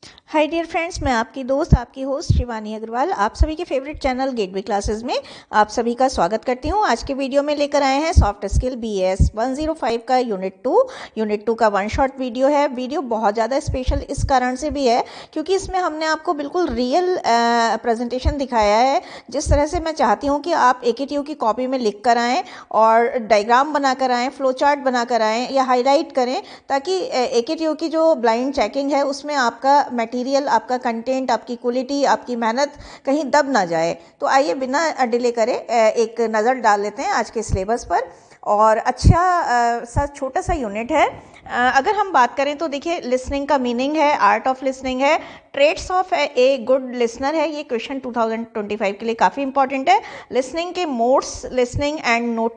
Hi dear friends, मैं आपकी दोस्त आपकी होस्ट शिवानी अग्रवाल आप सभी के फेवरेट चैनल गेटवे क्लासेस में आप सभी का स्वागत करती हूँ। आज के वीडियो में लेकर आए हैं सॉफ्ट स्किल BS 105 का यूनिट 2 का वन शॉट वीडियो है। वीडियो बहुत ज़्यादा स्पेशल इस कारण से भी है क्योंकि इसमें हमने आपको बिल्कुल रियल प्रेजेंटेशन दिखाया है। जिस तरह से मैं चाहती हूँ कि आप AKTU की कॉपी में लिख कर आएँ और डायग्राम बना कर आएँ, फ्लो चार्ट बना कर आएँ या हाईलाइट करें, ताकि AKTU की जो ब्लाइंड चेकिंग है उसमें आपका मटेरियल, आपका कंटेंट, आपकी क्वालिटी, आपकी मेहनत कहीं दब ना जाए। तो आइए बिना डिले करे एक नज़र डाल लेते हैं आज के सिलेबस पर। और अच्छा सा छोटा सा यूनिट है। अगर हम बात करें तो देखिए, लिसनिंग का मीनिंग है, आर्ट ऑफ लिसनिंग है, traits of a good listener है। ये क्वेश्चन 2025 के लिए काफ़ी इंपॉर्टेंट है। लिसनिंग के modes, listening and note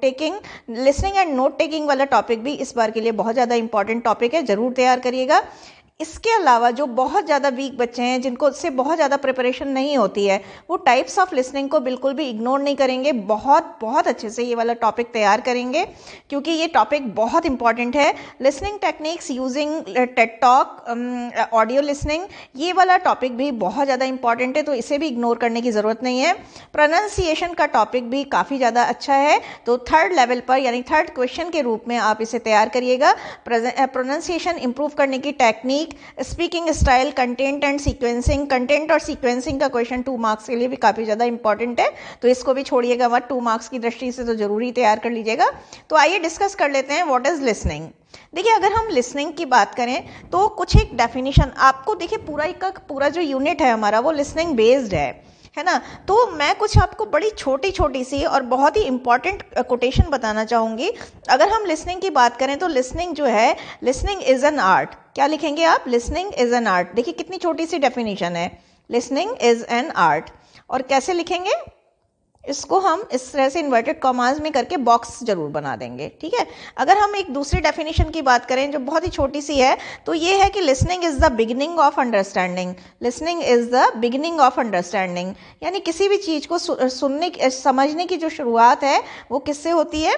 taking वाला टॉपिक भी इस बार के लिए बहुत ज़्यादा इंपॉर्टेंट टॉपिक है, ज़रूर तैयार करिएगा। इसके अलावा जो बहुत ज़्यादा वीक बच्चे हैं, जिनको उससे बहुत ज़्यादा प्रिपरेशन नहीं होती है, वो टाइप्स ऑफ लिसनिंग को बिल्कुल भी इग्नोर नहीं करेंगे, बहुत बहुत अच्छे से ये वाला टॉपिक तैयार करेंगे क्योंकि ये टॉपिक बहुत इंपॉर्टेंट है। Listening techniques using Ted talk, audio listening, ये वाला टॉपिक भी बहुत ज़्यादा इंपॉर्टेंट है, तो इसे भी इग्नोर करने की ज़रूरत नहीं है। प्रोनाउंसिएशन का टॉपिक भी काफ़ी ज़्यादा अच्छा है, तो थर्ड लेवल पर यानी थर्ड क्वेश्चन के रूप में आप इसे तैयार करिएगा। प्रोनाउंसिएशन इंप्रूव करने की technique, speaking style, content and sequencing. Content और सीक्वेंसिंग का क्वेश्चन 2 मार्क्स के लिए भी काफ़ी ज़्यादा इंपॉर्टेंट है, तो इसको भी छोड़िएगा मत, 2 मार्क्स की दृष्टि से तो जरूरी तैयार कर लीजिएगा। तो आइए डिस्कस कर लेते हैं व्हाट इज लिसनिंग। देखिए, अगर हम लिसनिंग की बात करें तो कुछ एक डेफिनेशन आपको, देखिए पूरा जो यूनिट है हमारा वो लिसनिंग बेस्ड है ना। तो मैं कुछ आपको बड़ी छोटी छोटी सी और बहुत ही इंपॉर्टेंट कोटेशन बताना चाहूँगी। अगर हम लिसनिंग की बात करें तो लिसनिंग जो है, लिसनिंग इज़ एन आर्ट। क्या लिखेंगे आप? Listening is an art. देखिए कितनी छोटी सी डेफिनेशन है, लिसनिंग इज़ एन आर्ट। और कैसे लिखेंगे इसको? हम इस तरह से इन्वर्टेड कॉमास में करके बॉक्स जरूर बना देंगे, ठीक है। अगर हम एक दूसरी डेफिनेशन की बात करें जो बहुत ही छोटी सी है, तो ये है कि listening is the beginning of understanding. Listening is the beginning of understanding, यानी किसी भी चीज को सुनने, समझने की जो शुरुआत है वो किससे होती है?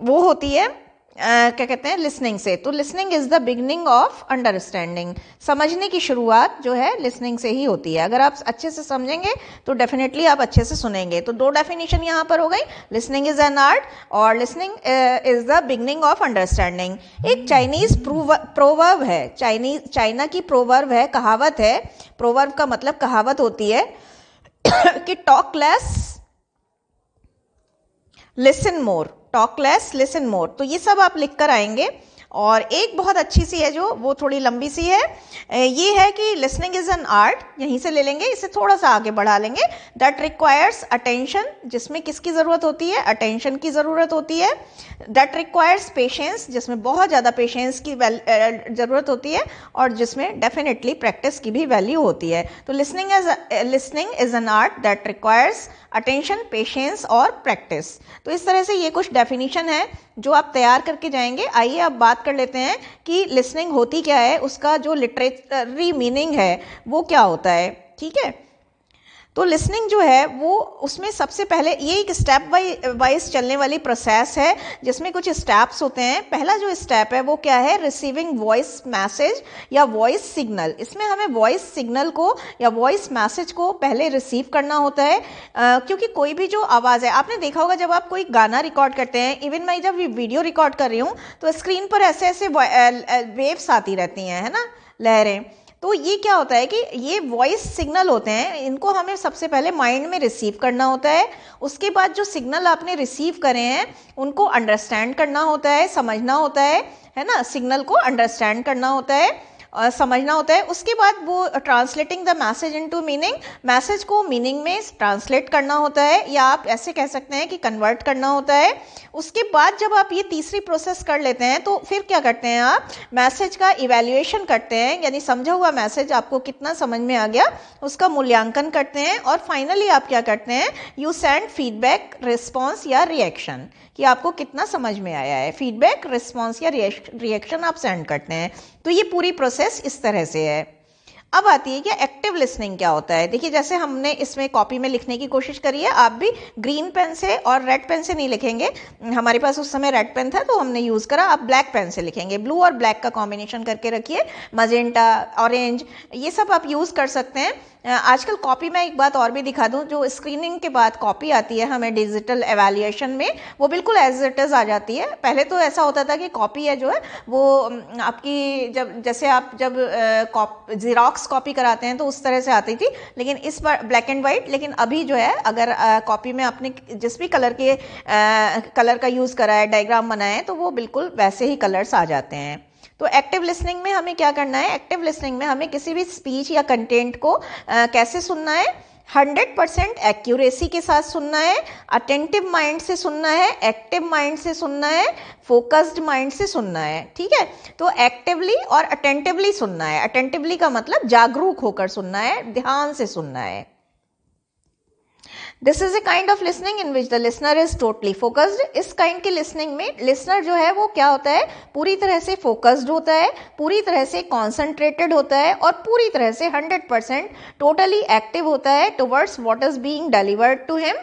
वो होती है क्या कहते हैं, लिसनिंग से। तो listening is the beginning of understanding, समझने की शुरुआत जो है लिसनिंग से ही होती है। अगर आप अच्छे से समझेंगे तो डेफिनेटली आप अच्छे से सुनेंगे। तो दो डेफिनेशन यहाँ पर हो गई, लिसनिंग इज एन आर्ट और listening is the beginning of understanding. एक चाइनीज प्रोवर्ब है, चाइना की प्रोवर्ब है, कहावत है। प्रोवर्ब का मतलब कहावत होती है कि talk less listen more, talk less listen more. तो ये सब आप लिख कर आएंगे। और एक बहुत अच्छी सी है जो वो थोड़ी लंबी सी है, ये है कि लिसनिंग इज एन आर्ट, यहीं से ले लेंगे, इसे थोड़ा सा आगे बढ़ा लेंगे। दैट रिक्वायर्स अटेंशन, जिसमें किसकी ज़रूरत होती है? अटेंशन की ज़रूरत होती है। दैट रिक्वायर्स पेशेंस, जिसमें बहुत ज़्यादा पेशेंस की ज़रूरत होती है और जिसमें डेफिनेटली प्रैक्टिस की भी वैल्यू होती है। तो listening is an art that requires attention, patience और प्रैक्टिस। तो इस तरह से ये कुछ डेफिनेशन है जो आप तैयार करके जाएंगे। आइए अब बात कर लेते हैं कि लिसनिंग होती क्या है, उसका जो लिटरेरी मीनिंग है वो क्या होता है, ठीक है। तो लिसनिंग जो है वो, उसमें सबसे पहले ये एक स्टेप वाइज चलने वाली प्रोसेस है जिसमें कुछ स्टेप्स होते हैं। पहला जो स्टेप है वो क्या है? रिसीविंग वॉइस मैसेज या वॉइस सिग्नल। इसमें हमें वॉइस सिग्नल को या वॉइस मैसेज को पहले रिसीव करना होता है, क्योंकि कोई भी जो आवाज़ है, आपने देखा होगा जब आप कोई गाना रिकॉर्ड करते हैं, इवन मैं जब वीडियो रिकॉर्ड कर रही हूँ तो स्क्रीन पर ऐसे ऐसे वेव्स आती रहती हैं, है ना, लहरें। तो ये क्या होता है कि ये वॉइस सिग्नल होते हैं, इनको हमें सबसे पहले माइंड में रिसीव करना होता है। उसके बाद जो सिग्नल आपने रिसीव करे हैं उनको अंडरस्टैंड करना होता है, समझना होता है ना। सिग्नल को अंडरस्टैंड करना होता है, समझना होता है। उसके बाद वो translating the message into meaning, message को मीनिंग में ट्रांसलेट करना होता है, या आप ऐसे कह सकते हैं कि कन्वर्ट करना होता है। उसके बाद जब आप ये तीसरी प्रोसेस कर लेते हैं तो फिर क्या करते हैं? आप मैसेज का इवैल्यूएशन करते हैं, यानी समझा हुआ मैसेज आपको कितना समझ में आ गया उसका मूल्यांकन करते हैं। और फाइनली आप क्या करते हैं? यू सेंड फीडबैक, रिस्पॉन्स या रिएक्शन, कि आपको कितना समझ में आया है। फीडबैक, रिस्पॉन्स या रिएक्शन आप सेंड करते हैं। तो ये पूरी प्रोसेस इस तरह से है। अब आती है कि एक्टिव लिसनिंग क्या होता है। देखिए जैसे हमने इसमें कॉपी में लिखने की कोशिश करी है, आप भी ग्रीन पेन से और रेड पेन से नहीं लिखेंगे। हमारे पास उस समय रेड पेन था तो हमने यूज करा, आप ब्लैक पेन से लिखेंगे। ब्लू और ब्लैक का कॉम्बिनेशन करके रखिए, मजेंटा, ऑरेंज, ये सब आप यूज कर सकते हैं। आजकल कॉपी में एक बात और भी दिखा दूं, जो स्क्रीनिंग के बाद कॉपी आती है हमें डिजिटल एवेल्युएशन में, वो बिल्कुल एज इट इज आ जाती है। पहले तो ऐसा होता था कि कॉपी है जो है वो आपकी जैसे आप जब जीरोक्स कॉपी कराते हैं तो उस तरह से आती थी, लेकिन इस बार ब्लैक एंड वाइट। लेकिन अभी जो है अगर कॉपी में आपने जिस भी कलर का यूज करा है, डायग्राम बनाए हैं, तो वो बिल्कुल वैसे ही कलर्स आ जाते हैं। तो एक्टिव लिसनिंग में हमें क्या करना है, एक्टिव लिसनिंग में हमें किसी भी स्पीच या कंटेंट को कैसे सुनना है, 100% एक्यूरेसी के साथ सुनना है, अटेंटिव माइंड से सुनना है, एक्टिव माइंड से सुनना है, फोकस्ड माइंड से सुनना है। ठीक है, तो एक्टिवली और अटेंटिवली सुनना है। अटेंटिवली का मतलब जागरूक होकर सुनना है, ध्यान से सुनना है। This is a kind of listening in which the listener is totally focused. इस काइंड की लिसनिंग में लिसनर जो है वो क्या होता है, पूरी तरह से फोकस्ड होता है, पूरी तरह से कॉन्सेंट्रेटेड होता है और पूरी तरह से 100% टोटली एक्टिव होता है towards what is being delivered to him,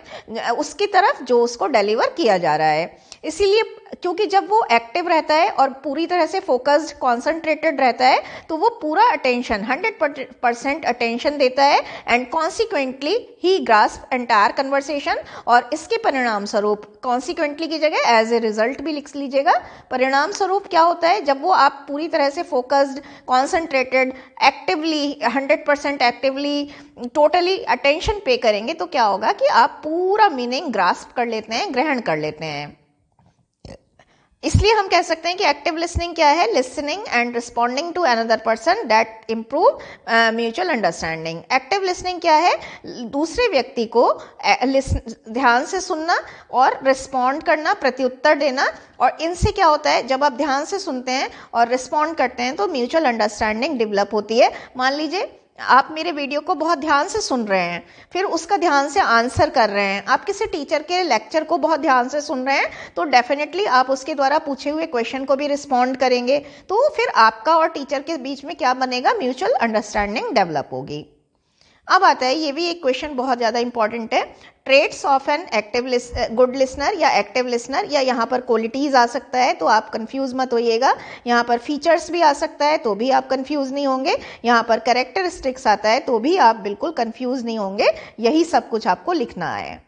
उसकी तरफ जो उसको डिलीवर किया जा रहा है। इसीलिए क्योंकि जब वो एक्टिव रहता है और पूरी तरह से फोकस्ड कॉन्सेंट्रेटेड रहता है तो वो पूरा अटेंशन 100% अटेंशन देता है and consequently he grasp entire conversation. और इसके परिणाम स्वरूप, कॉन्सिक्वेंटली की जगह एज ए रिजल्ट भी लिख लीजिएगा, परिणाम स्वरूप क्या होता है, जब वो आप पूरी तरह से focused, concentrated, actively 100% actively totally attention पे करेंगे तो क्या होगा कि आप पूरा मीनिंग ग्रास्प कर लेते हैं, ग्रहण कर लेते हैं। इसलिए हम कह सकते हैं कि एक्टिव लिसनिंग क्या है, listening and responding to another person that improve mutual understanding. Active listening क्या है, दूसरे व्यक्ति को ध्यान से सुनना और रिस्पॉन्ड करना, प्रत्युत्तर देना। और इनसे क्या होता है, जब आप ध्यान से सुनते हैं और रिस्पॉन्ड करते हैं तो म्यूचुअल अंडरस्टैंडिंग डेवलप होती है। मान लीजिए आप मेरे वीडियो को बहुत ध्यान से सुन रहे हैं, फिर उसका ध्यान से आंसर कर रहे हैं, आप किसी टीचर के लेक्चर को बहुत ध्यान से सुन रहे हैं, तो डेफिनेटली आप उसके द्वारा पूछे हुए क्वेश्चन को भी रिस्पॉन्ड करेंगे। तो फिर आपका और टीचर के बीच में क्या बनेगा, म्यूचुअल अंडरस्टैंडिंग डेवलप होगी। अब आता है, ये भी एक क्वेश्चन बहुत ज़्यादा इंपॉर्टेंट है, traits of an active good listener या एक्टिव लिसनर, या यहाँ पर क्वालिटीज आ सकता है तो आप कंफ्यूज मत होइएगा। यहाँ पर फीचर्स भी आ सकता है तो भी आप कंफ्यूज नहीं होंगे। यहाँ पर कैरेक्टरिस्टिक्स आता है तो भी आप बिल्कुल कंफ्यूज नहीं होंगे। यही सब कुछ आपको लिखना है।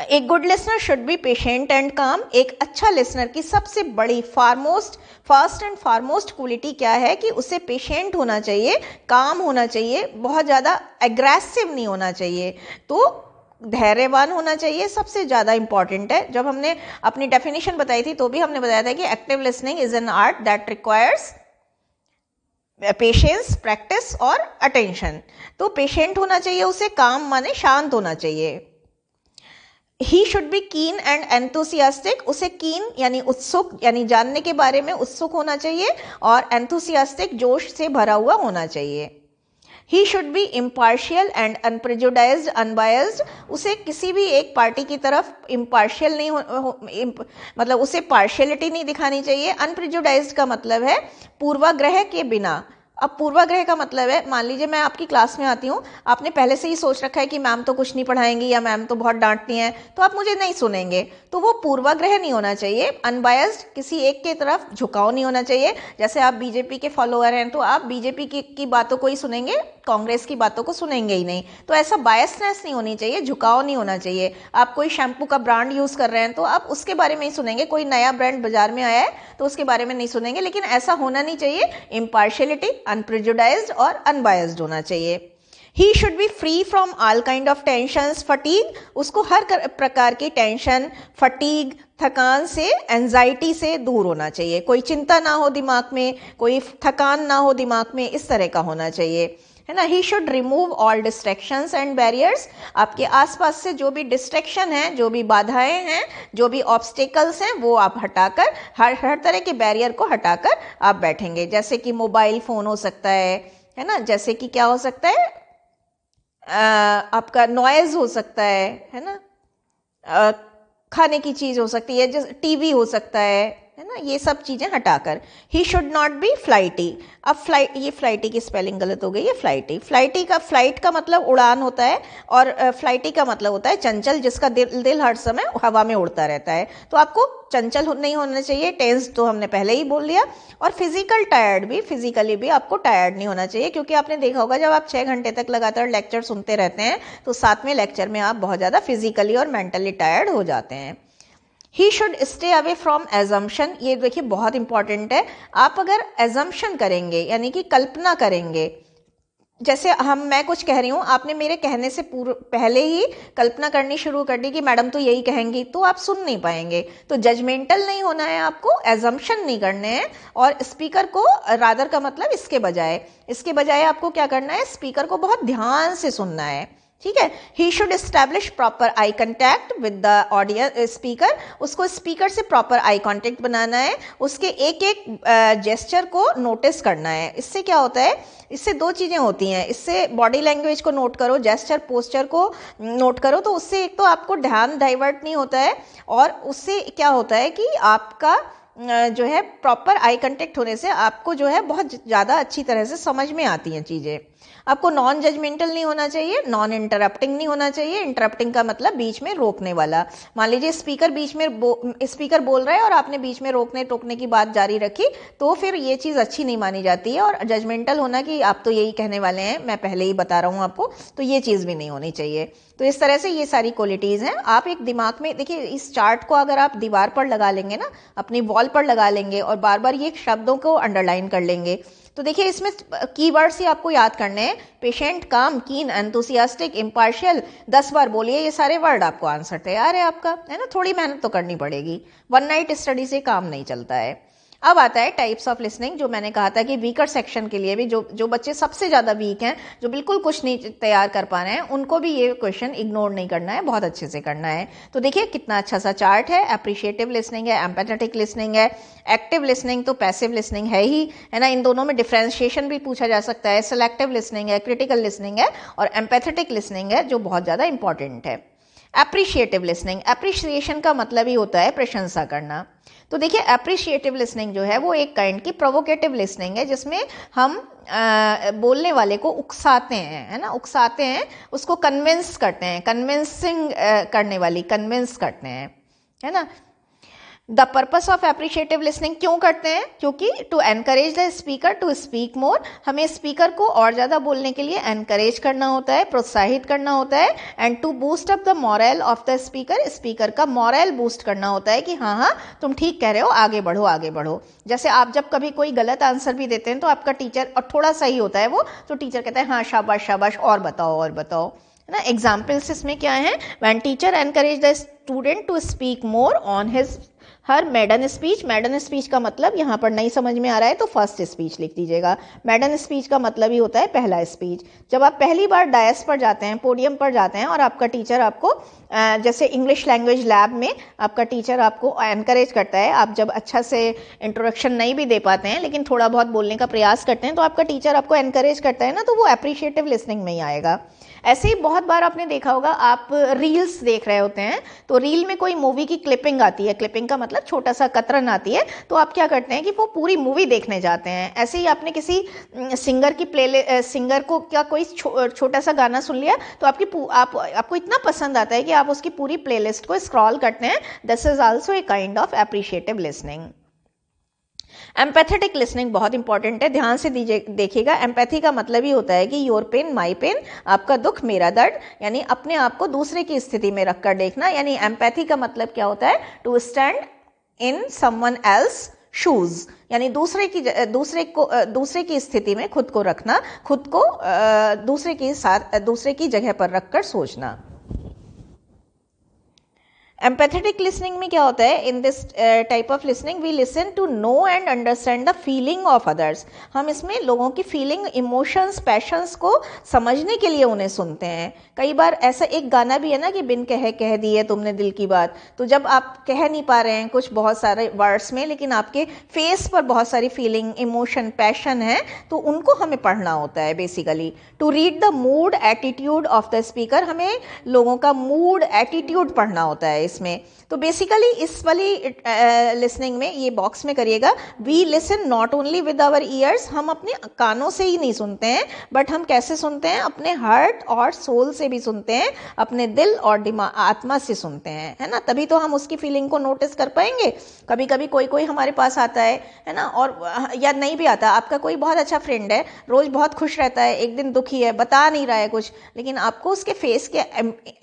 एक good listener should be patient and काम। एक अच्छा लिसनर की सबसे बड़ी फर्स्ट एंड फॉरमोस्ट क्वालिटी क्या है कि उसे पेशेंट होना चाहिए, काम होना चाहिए, बहुत ज़्यादा एग्रेसिव नहीं होना चाहिए, तो धैर्यवान होना चाहिए। सबसे ज़्यादा इंपॉर्टेंट है। जब हमने अपनी डेफिनेशन बताई थी तो भी हमने बताया था कि active listening is an art that requires patience, practice और अटेंशन। तो पेशेंट होना चाहिए उसे, काम माने शांत होना चाहिए। ही शुड बी कीन एंड एंथुसियास्टिक। उसे कीन यानी उत्सुक, यानी जानने के बारे में उत्सुक होना चाहिए, और एंथुसियास्टिक जोश से भरा हुआ होना चाहिए। He should be impartial and unprejudiced, unbiased. उसे किसी भी एक पार्टी की तरफ इम्पार्शियल नहीं मतलब उसे पार्शियलिटी नहीं दिखानी चाहिए। अनप्रेजुडाइज्ड का मतलब है पूर्वाग्रह के बिना। अब पूर्वाग्रह का मतलब है, मान लीजिए मैं आपकी क्लास में आती हूँ, आपने पहले से ही सोच रखा है कि मैम तो कुछ नहीं पढ़ाएंगी या मैम तो बहुत डांटती हैं, तो आप मुझे नहीं सुनेंगे, तो वो पूर्वाग्रह नहीं होना चाहिए। अनबायस्ड, किसी एक के तरफ झुकाव नहीं होना चाहिए। जैसे आप बीजेपी के फॉलोअर हैं तो आप बीजेपी की बातों को ही सुनेंगे, कांग्रेस की बातों को सुनेंगे ही नहीं। तो ऐसा बायसनेस नहीं होनी चाहिए, झुकाव नहीं होना चाहिए। आप कोई शैम्पू का ब्रांड यूज कर रहे हैं तो आप उसके बारे में ही सुनेंगे, कोई नया ब्रांड बाजार में आया है तो उसके बारे में नहीं सुनेंगे, लेकिन ऐसा होना नहीं चाहिए। इम्पार्शियलिटी, अनप्रेजुडाइज्ड और अनबायस्ड होना चाहिए। He should B free from all kind of tensions, fatigue. उसको हर प्रकार की टेंशन, फटीग, थकान से, एंजाइटी से दूर होना चाहिए। कोई चिंता ना हो दिमाग में, कोई थकान ना हो दिमाग में, इस तरह का होना चाहिए, है ना। He should remove all distractions and barriers. आपके आसपास से जो भी डिस्ट्रैक्शन है, जो भी बाधाएं हैं, जो भी ऑब्स्टेकल्स हैं, वो आप हटाकर, हर तरह के बैरियर को हटाकर आप बैठेंगे। जैसे कि मोबाइल फोन हो सकता है ना, जैसे कि क्या हो सकता है, आपका नॉइज हो सकता है ना, खाने की चीज हो सकती है, जैसे टीवी हो सकता है है ना, ये सब चीज़ें हटाकर। He should not be flighty. अब ये फ्लाइटी की स्पेलिंग गलत हो गई है, फ्लाइटी। फ्लाइट का मतलब उड़ान होता है, और फ्लाइटी का मतलब होता है चंचल, जिसका दिल हर समय हवा में उड़ता रहता है। तो आपको चंचल नहीं होना चाहिए, टेंस तो हमने पहले ही बोल लिया। और फिजिकली भी आपको टायर्ड नहीं होना चाहिए, क्योंकि आपने देखा होगा जब आप 6 घंटे तक लगातार लेक्चर सुनते रहते हैं तो 7वें लेक्चर में आप बहुत ज़्यादा फिजिकली और मेंटली टायर्ड हो जाते हैं। He should stay away from assumption. ये देखिए बहुत इंपॉर्टेंट है। आप अगर एजम्पशन करेंगे यानी कि कल्पना करेंगे, जैसे मैं कुछ कह रही हूँ, आपने मेरे कहने से पहले ही कल्पना करनी शुरू कर दी कि मैडम तो यही कहेंगी, तो आप सुन नहीं पाएंगे। तो जजमेंटल नहीं होना है, आपको एजम्पशन नहीं करने हैं। और स्पीकर को रादर का मतलब इसके बजाय आपको क्या करना है, स्पीकर को बहुत ध्यान से सुनना है, ठीक है। He should establish proper eye contact with the audience speaker. उसको स्पीकर से प्रॉपर आई कांटेक्ट बनाना है, उसके एक एक जेस्चर को नोटिस करना है। इससे क्या होता है, इससे दो चीज़ें होती हैं। इससे बॉडी लैंग्वेज को नोट करो, जेस्चर पोस्चर को नोट करो, तो उससे एक तो आपको ध्यान डाइवर्ट नहीं होता है, और उससे क्या होता है कि आपका जो है प्रॉपर आई कांटेक्ट होने से आपको जो है बहुत ज़्यादा अच्छी तरह से समझ में आती हैं चीज़ें। आपको नॉन जजमेंटल नहीं होना चाहिए, नॉन इंटरप्टिंग नहीं होना चाहिए। इंटरप्टिंग का मतलब बीच में रोकने वाला। मान लीजिए स्पीकर बोल रहा है और आपने बीच में रोकने टोकने की बात जारी रखी, तो फिर ये चीज़ अच्छी नहीं मानी जाती है। और जजमेंटल होना कि आप तो यही कहने वाले हैं, मैं पहले ही बता रहा हूँ आपको, तो ये चीज़ भी नहीं होनी चाहिए। तो इस तरह से ये सारी क्वालिटीज़ हैं। आप एक दिमाग में देखिए, इस चार्ट को अगर आप दीवार पर लगा लेंगे ना, अपनी वॉल पर लगा लेंगे, और बार बार ये शब्दों को अंडरलाइन कर लेंगे, तो देखिए इसमें कीवर्ड्स ही आपको याद करने हैं। पेशेंट, काम, कीन, एंथुसियास्टिक, इम्पार्शियल। 10 बार बोलिए ये सारे वर्ड, आपको आंसर तैयार है आपका, है ना। थोड़ी मेहनत तो करनी पड़ेगी, वन नाइट स्टडी से काम नहीं चलता है। अब आता है टाइप्स ऑफ लिसनिंग, जो मैंने कहा था कि वीकर सेक्शन के लिए भी, जो बच्चे सबसे ज़्यादा वीक हैं, जो बिल्कुल कुछ नहीं तैयार कर पा रहे हैं, उनको भी ये क्वेश्चन इग्नोर नहीं करना है, बहुत अच्छे से करना है। तो देखिए कितना अच्छा सा चार्ट है। एप्रिशिएटिव लिसनिंग है, एम्पैथेटिक लिसनिंग है, एक्टिव लिसनिंग तो पैसिव लिसनिंग है ही, है ना। इन दोनों में डिफ्रेंशिएशन भी पूछा जा सकता है। सिलेक्टिव लिसनिंग है, क्रिटिकल लिसनिंग है, और एम्पैथेटिक लिसनिंग है, जो बहुत ज़्यादा इंपॉर्टेंट है। एप्रिशिएटिव लिसनिंग, एप्रिशिएशन का मतलब ही होता है प्रशंसा करना। तो देखिए एप्रिशिएटिव लिसनिंग जो है वो एक काइंड की प्रोवोकेटिव लिसनिंग है, जिसमें हम बोलने वाले को उकसाते हैं, है ना, उकसाते हैं, उसको कन्विंस करते हैं, कन्विंसिंग करने वाली, कन्विंस करते हैं, है ना। The purpose of appreciative listening क्यों करते हैं, क्योंकि to encourage the speaker to speak more, हमें स्पीकर को और ज़्यादा बोलने के लिए एनकरेज करना होता है, प्रोत्साहित करना होता है। And to boost up the morale of the speaker, speaker का मॉरल बूस्ट करना होता है कि हाँ तुम ठीक कह रहे हो, आगे बढ़ो आगे बढ़ो। जैसे आप जब कभी कोई गलत आंसर भी देते हैं तो आपका टीचर, और थोड़ा सही होता है वो, तो टीचर कहता है हाँ शाबाश शाबाश, और बताओ और बताओ, है ना। एग्जाम्पल्स इसमें क्या है, when teacher encourage the student to speak more on her maiden speech. Maiden speech का मतलब यहाँ पर नहीं समझ में आ रहा है तो फर्स्ट स्पीच लिख दीजिएगा। मेडन स्पीच का मतलब ही होता है पहला स्पीच। जब आप पहली बार डायस पर जाते हैं, पोडियम पर जाते हैं, और आपका टीचर आपको जैसे इंग्लिश लैंग्वेज लैब में आपका टीचर आपको एनकरेज करता है, आप जब अच्छा से इंट्रोडक्शन नहीं भी दे पाते हैं लेकिन थोड़ा बहुत बोलने का प्रयास करते हैं, तो आपका टीचर आपको एनकरेज करता है ना, तो वो एप्रिशिएटिव लिसनिंग में ही आएगा। ऐसे ही बहुत बार आपने देखा होगा, आप रील्स देख रहे होते हैं तो रील में कोई मूवी की क्लिपिंग आती है, क्लिपिंग का मतलब छोटा सा कतरन आती है, तो आप क्या करते हैं कि वो पूरी मूवी देखने जाते हैं। ऐसे ही आपने किसी सिंगर को क्या कोई छोटा सा गाना सुन लिया तो आपको इतना पसंद आता है कि आप उसकी पूरी प्लेलिस्ट को स्क्रॉल करते हैं। This is also a kind of appreciative listening. Empathetic listening बहुत इंपॉर्टेंट है, ध्यान से देखिएगा। एम्पैथी का मतलब ही होता है कि योर पेन माई पेन, आपका दुख मेरा दर्द, यानी अपने आप को दूसरे की स्थिति में रखकर देखना। यानी एम्पैथी का मतलब क्या होता है, to stand in someone else shoes, यानी दूसरे की स्थिति में खुद को रखना, खुद को दूसरे की जगह पर रखकर सोचना। एम्पैथेटिक लिसनिंग में क्या होता है, in this type of listening we listen to know and understand the feeling of others. हम इसमें लोगों की फीलिंग, इमोशंस, पैशंस को समझने के लिए उन्हें सुनते हैं। कई बार ऐसा एक गाना भी है ना कि बिन कह दी है तुमने दिल की बात, तो जब आप कह नहीं पा रहे हैं कुछ बहुत सारे वर्ड्स में, लेकिन आपके फेस पर बहुत सारी फीलिंग, इमोशन, पैशन है, तो उनको हमें पढ़ना होता है basically. To read the mood attitude of the speaker, हमें लोगों का मूड, एटीट्यूड पढ़ना होता है इसमें। तो बेसिकली इस वाली लिसनिंग में ये बॉक्स में करिएगा, we listen not only with our ears, हम अपने कानों से ही नहीं सुनते हैं, बट हम कैसे सुनते हैं, अपने हार्ट और सोल से भी सुनते हैं, अपने दिल और दिमाग आत्मा से सुनते हैं, है ना। तभी तो हम उसकी फीलिंग को नोटिस कर पाएंगे। कभी कभी कोई हमारे पास आता है ना, और या नहीं भी आता, आपका कोई बहुत अच्छा फ्रेंड है, रोज बहुत खुश रहता है, एक दिन दुखी है, बता नहीं रहा है कुछ, लेकिन आपको उसके फेस के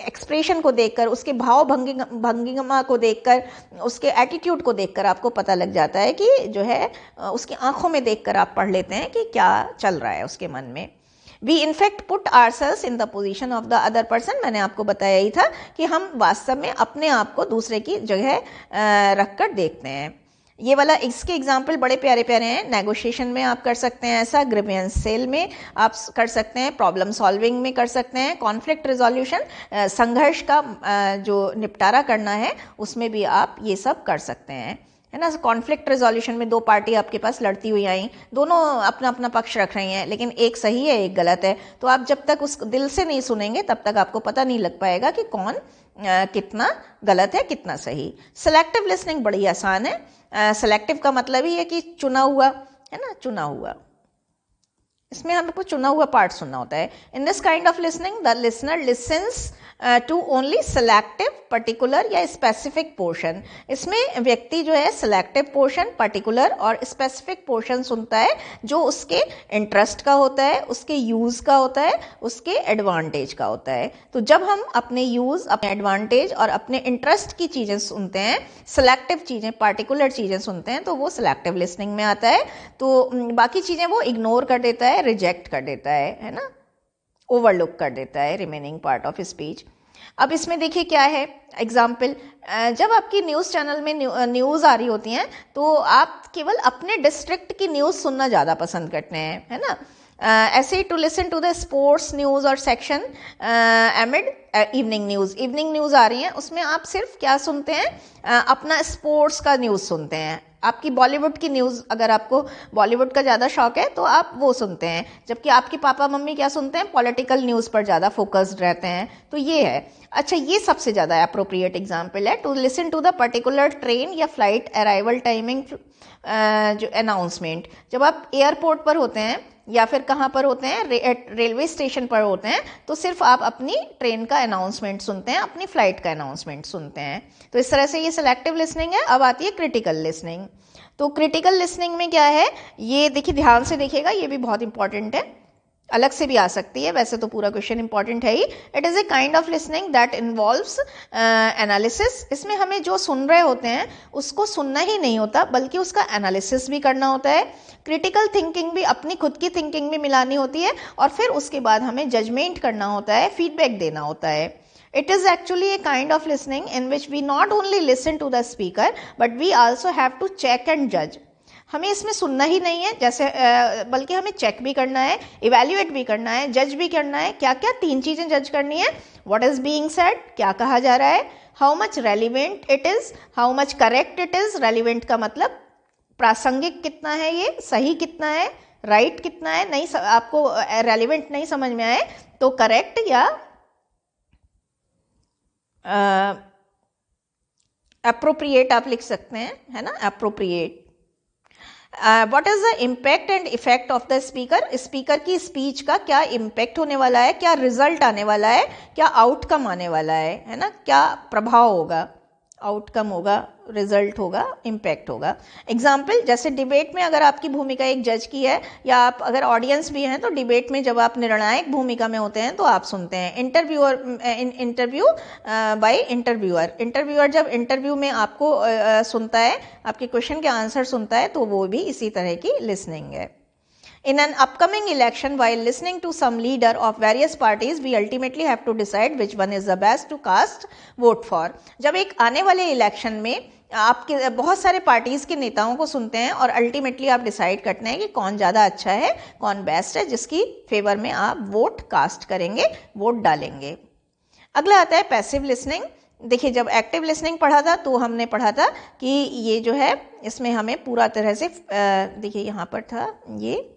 एक्सप्रेशन को देखकर, उसके भाव भंगिमा को देखकर, उसके एटीट्यूड को देखकर आपको पता लग जाता है कि जो है उसकी आंखों में देखकर आप पढ़ लेते हैं कि क्या चल रहा है उसके मन में। We in fact put ourselves in the position of the other person, मैंने आपको बताया ही था कि हम वास्तव में अपने आप को दूसरे की जगह रखकर देखते हैं। ये वाला इसके एग्जाम्पल बड़े प्यारे प्यारे हैं। नेगोशिएशन में आप कर सकते हैं ऐसा, ग्रीवेंस सेल में आप कर सकते हैं, प्रॉब्लम सॉल्विंग में कर सकते हैं, कॉन्फ्लिक्ट रिजोल्यूशन संघर्ष का जो निपटारा करना है उसमें भी आप ये सब कर सकते हैं, है ना। कॉन्फ्लिक्ट रेजोल्यूशन में दो पार्टी आपके पास लड़ती हुई आई, दोनों अपना अपना पक्ष रख रही हैं, लेकिन एक सही है एक गलत है, तो आप जब तक उस दिल से नहीं सुनेंगे तब तक आपको पता नहीं लग पाएगा कि कौन कितना गलत है कितना सही। सेलेक्टिव लिसनिंग बड़ी आसान है। सेलेक्टिव का मतलब ही है कि चुना हुआ, है ना, चुना हुआ। इसमें हमको चुना हुआ पार्ट सुनना होता है। In this kind of listening the listener listens to only selective particular या स्पेसिफिक पोर्शन। इसमें व्यक्ति जो है सेलेक्टिव पोर्शन, पर्टिकुलर और स्पेसिफिक पोर्शन सुनता है जो उसके इंटरेस्ट का होता है, उसके यूज का होता है, उसके एडवांटेज का होता है। तो जब हम अपने यूज, अपने एडवांटेज और अपने इंटरेस्ट की चीजें सुनते हैं, सेलेक्टिव चीजें, पर्टिकुलर चीजें सुनते हैं, तो वो सेलेक्टिव लिसनिंग में आता है। तो बाकी चीजें वो इग्नोर कर देता है, रिजेक्ट कर देता है ना, ओवरलुक कर देता है रिमेनिंग पार्ट ऑफ स्पीच। अब इसमें देखिए क्या है एग्जाम्पल, जब आपकी न्यूज़ चैनल में न्यूज़ आ रही होती हैं तो आप केवल अपने डिस्ट्रिक्ट की न्यूज़ सुनना ज़्यादा पसंद करते हैं, है ना। ऐसे ही to listen to the sports news और सेक्शन एमिड इवनिंग न्यूज़ आ रही हैं, उसमें आप सिर्फ क्या सुनते हैं, अपना स्पोर्ट्स का न्यूज़ सुनते हैं। आपकी बॉलीवुड की न्यूज़, अगर आपको बॉलीवुड का ज़्यादा शौक है तो आप वो सुनते हैं, जबकि आपके पापा मम्मी क्या सुनते हैं, पॉलिटिकल न्यूज़ पर ज़्यादा फोकस्ड रहते हैं। तो ये है। अच्छा, ये सबसे ज़्यादा अप्रोप्रिएट एग्जाम्पल है, to listen to the particular train या फ्लाइट अराइवल टाइमिंग जो अनाउंसमेंट। जब आप एयरपोर्ट पर होते हैं या फिर कहाँ पर होते हैं, रेलवे स्टेशन पर होते हैं, तो सिर्फ आप अपनी ट्रेन का अनाउंसमेंट सुनते हैं, अपनी फ्लाइट का अनाउंसमेंट सुनते हैं। तो इस तरह से ये सिलेक्टिव लिसनिंग है। अब आती है क्रिटिकल लिसनिंग। तो क्रिटिकल लिसनिंग में क्या है, ये देखिए, ध्यान से देखिएगा, ये भी बहुत इंपॉर्टेंट है, अलग से भी आ सकती है, वैसे तो पूरा क्वेश्चन इंपॉर्टेंट है ही। It is a kind of listening that involves analysis. इसमें हमें जो सुन रहे होते हैं उसको सुनना ही नहीं होता, बल्कि उसका एनालिसिस भी करना होता है। क्रिटिकल थिंकिंग भी, अपनी खुद की थिंकिंग भी मिलानी होती है, और फिर उसके बाद हमें जजमेंट करना होता है, फीडबैक देना होता है। It is actually a kind of listening in which we not only listen to the speaker, but we also have to check and judge. हमें इसमें सुनना ही नहीं है, जैसे बल्कि हमें चेक भी करना है, इवेल्युएट भी करना है, जज भी करना है। क्या क्या? 3 चीजें जज करनी है। व्हाट इज बीइंग सेड, क्या कहा जा रहा है, how much relevant it is, how much correct it is. Relevant का मतलब प्रासंगिक कितना है, ये सही कितना है, राइट कितना है। नहीं, आपको रेलिवेंट नहीं समझ में आए तो करेक्ट या अप्रोप्रिएट आप लिख सकते हैं, है ना, appropriate. What is the impact and effect of the speaker. Speaker की स्पीच का क्या इम्पैक्ट होने वाला है, क्या रिजल्ट आने वाला है, क्या आउटकम आने वाला है ना, क्या प्रभाव होगा, आउटकम होगा, रिजल्ट होगा, इम्पैक्ट होगा। एग्जाम्पल, जैसे डिबेट में अगर आपकी भूमिका एक जज की है, या आप अगर ऑडियंस भी हैं, तो डिबेट में जब आप निर्णायक भूमिका में होते हैं तो आप सुनते हैं इंटरव्यू बाय इंटरव्यूअर जब इंटरव्यू में आपको सुनता है, आपके क्वेश्चन के आंसर सुनता है, तो वो भी इसी तरह की लिसनिंग है। In an upcoming election, while listening to some leader of various parties, we ultimately have to decide which one is the best to cast vote for. जब एक आने वाले इलेक्शन में आपके बहुत सारे पार्टीज के नेताओं को सुनते हैं और अल्टीमेटली आप डिसाइड करते हैं कि कौन ज़्यादा अच्छा है, कौन बेस्ट है, जिसकी फेवर में आप वोट कास्ट करेंगे, वोट डालेंगे। अगला आता है पैसिव लिसनिंग। देखिए, जब एक्टिव लिसनिंग पढ़ा था तो हमने पढ़ा था कि ये जो है, इसमें हमें पूरा तरह से देखिए यहाँ पर था, ये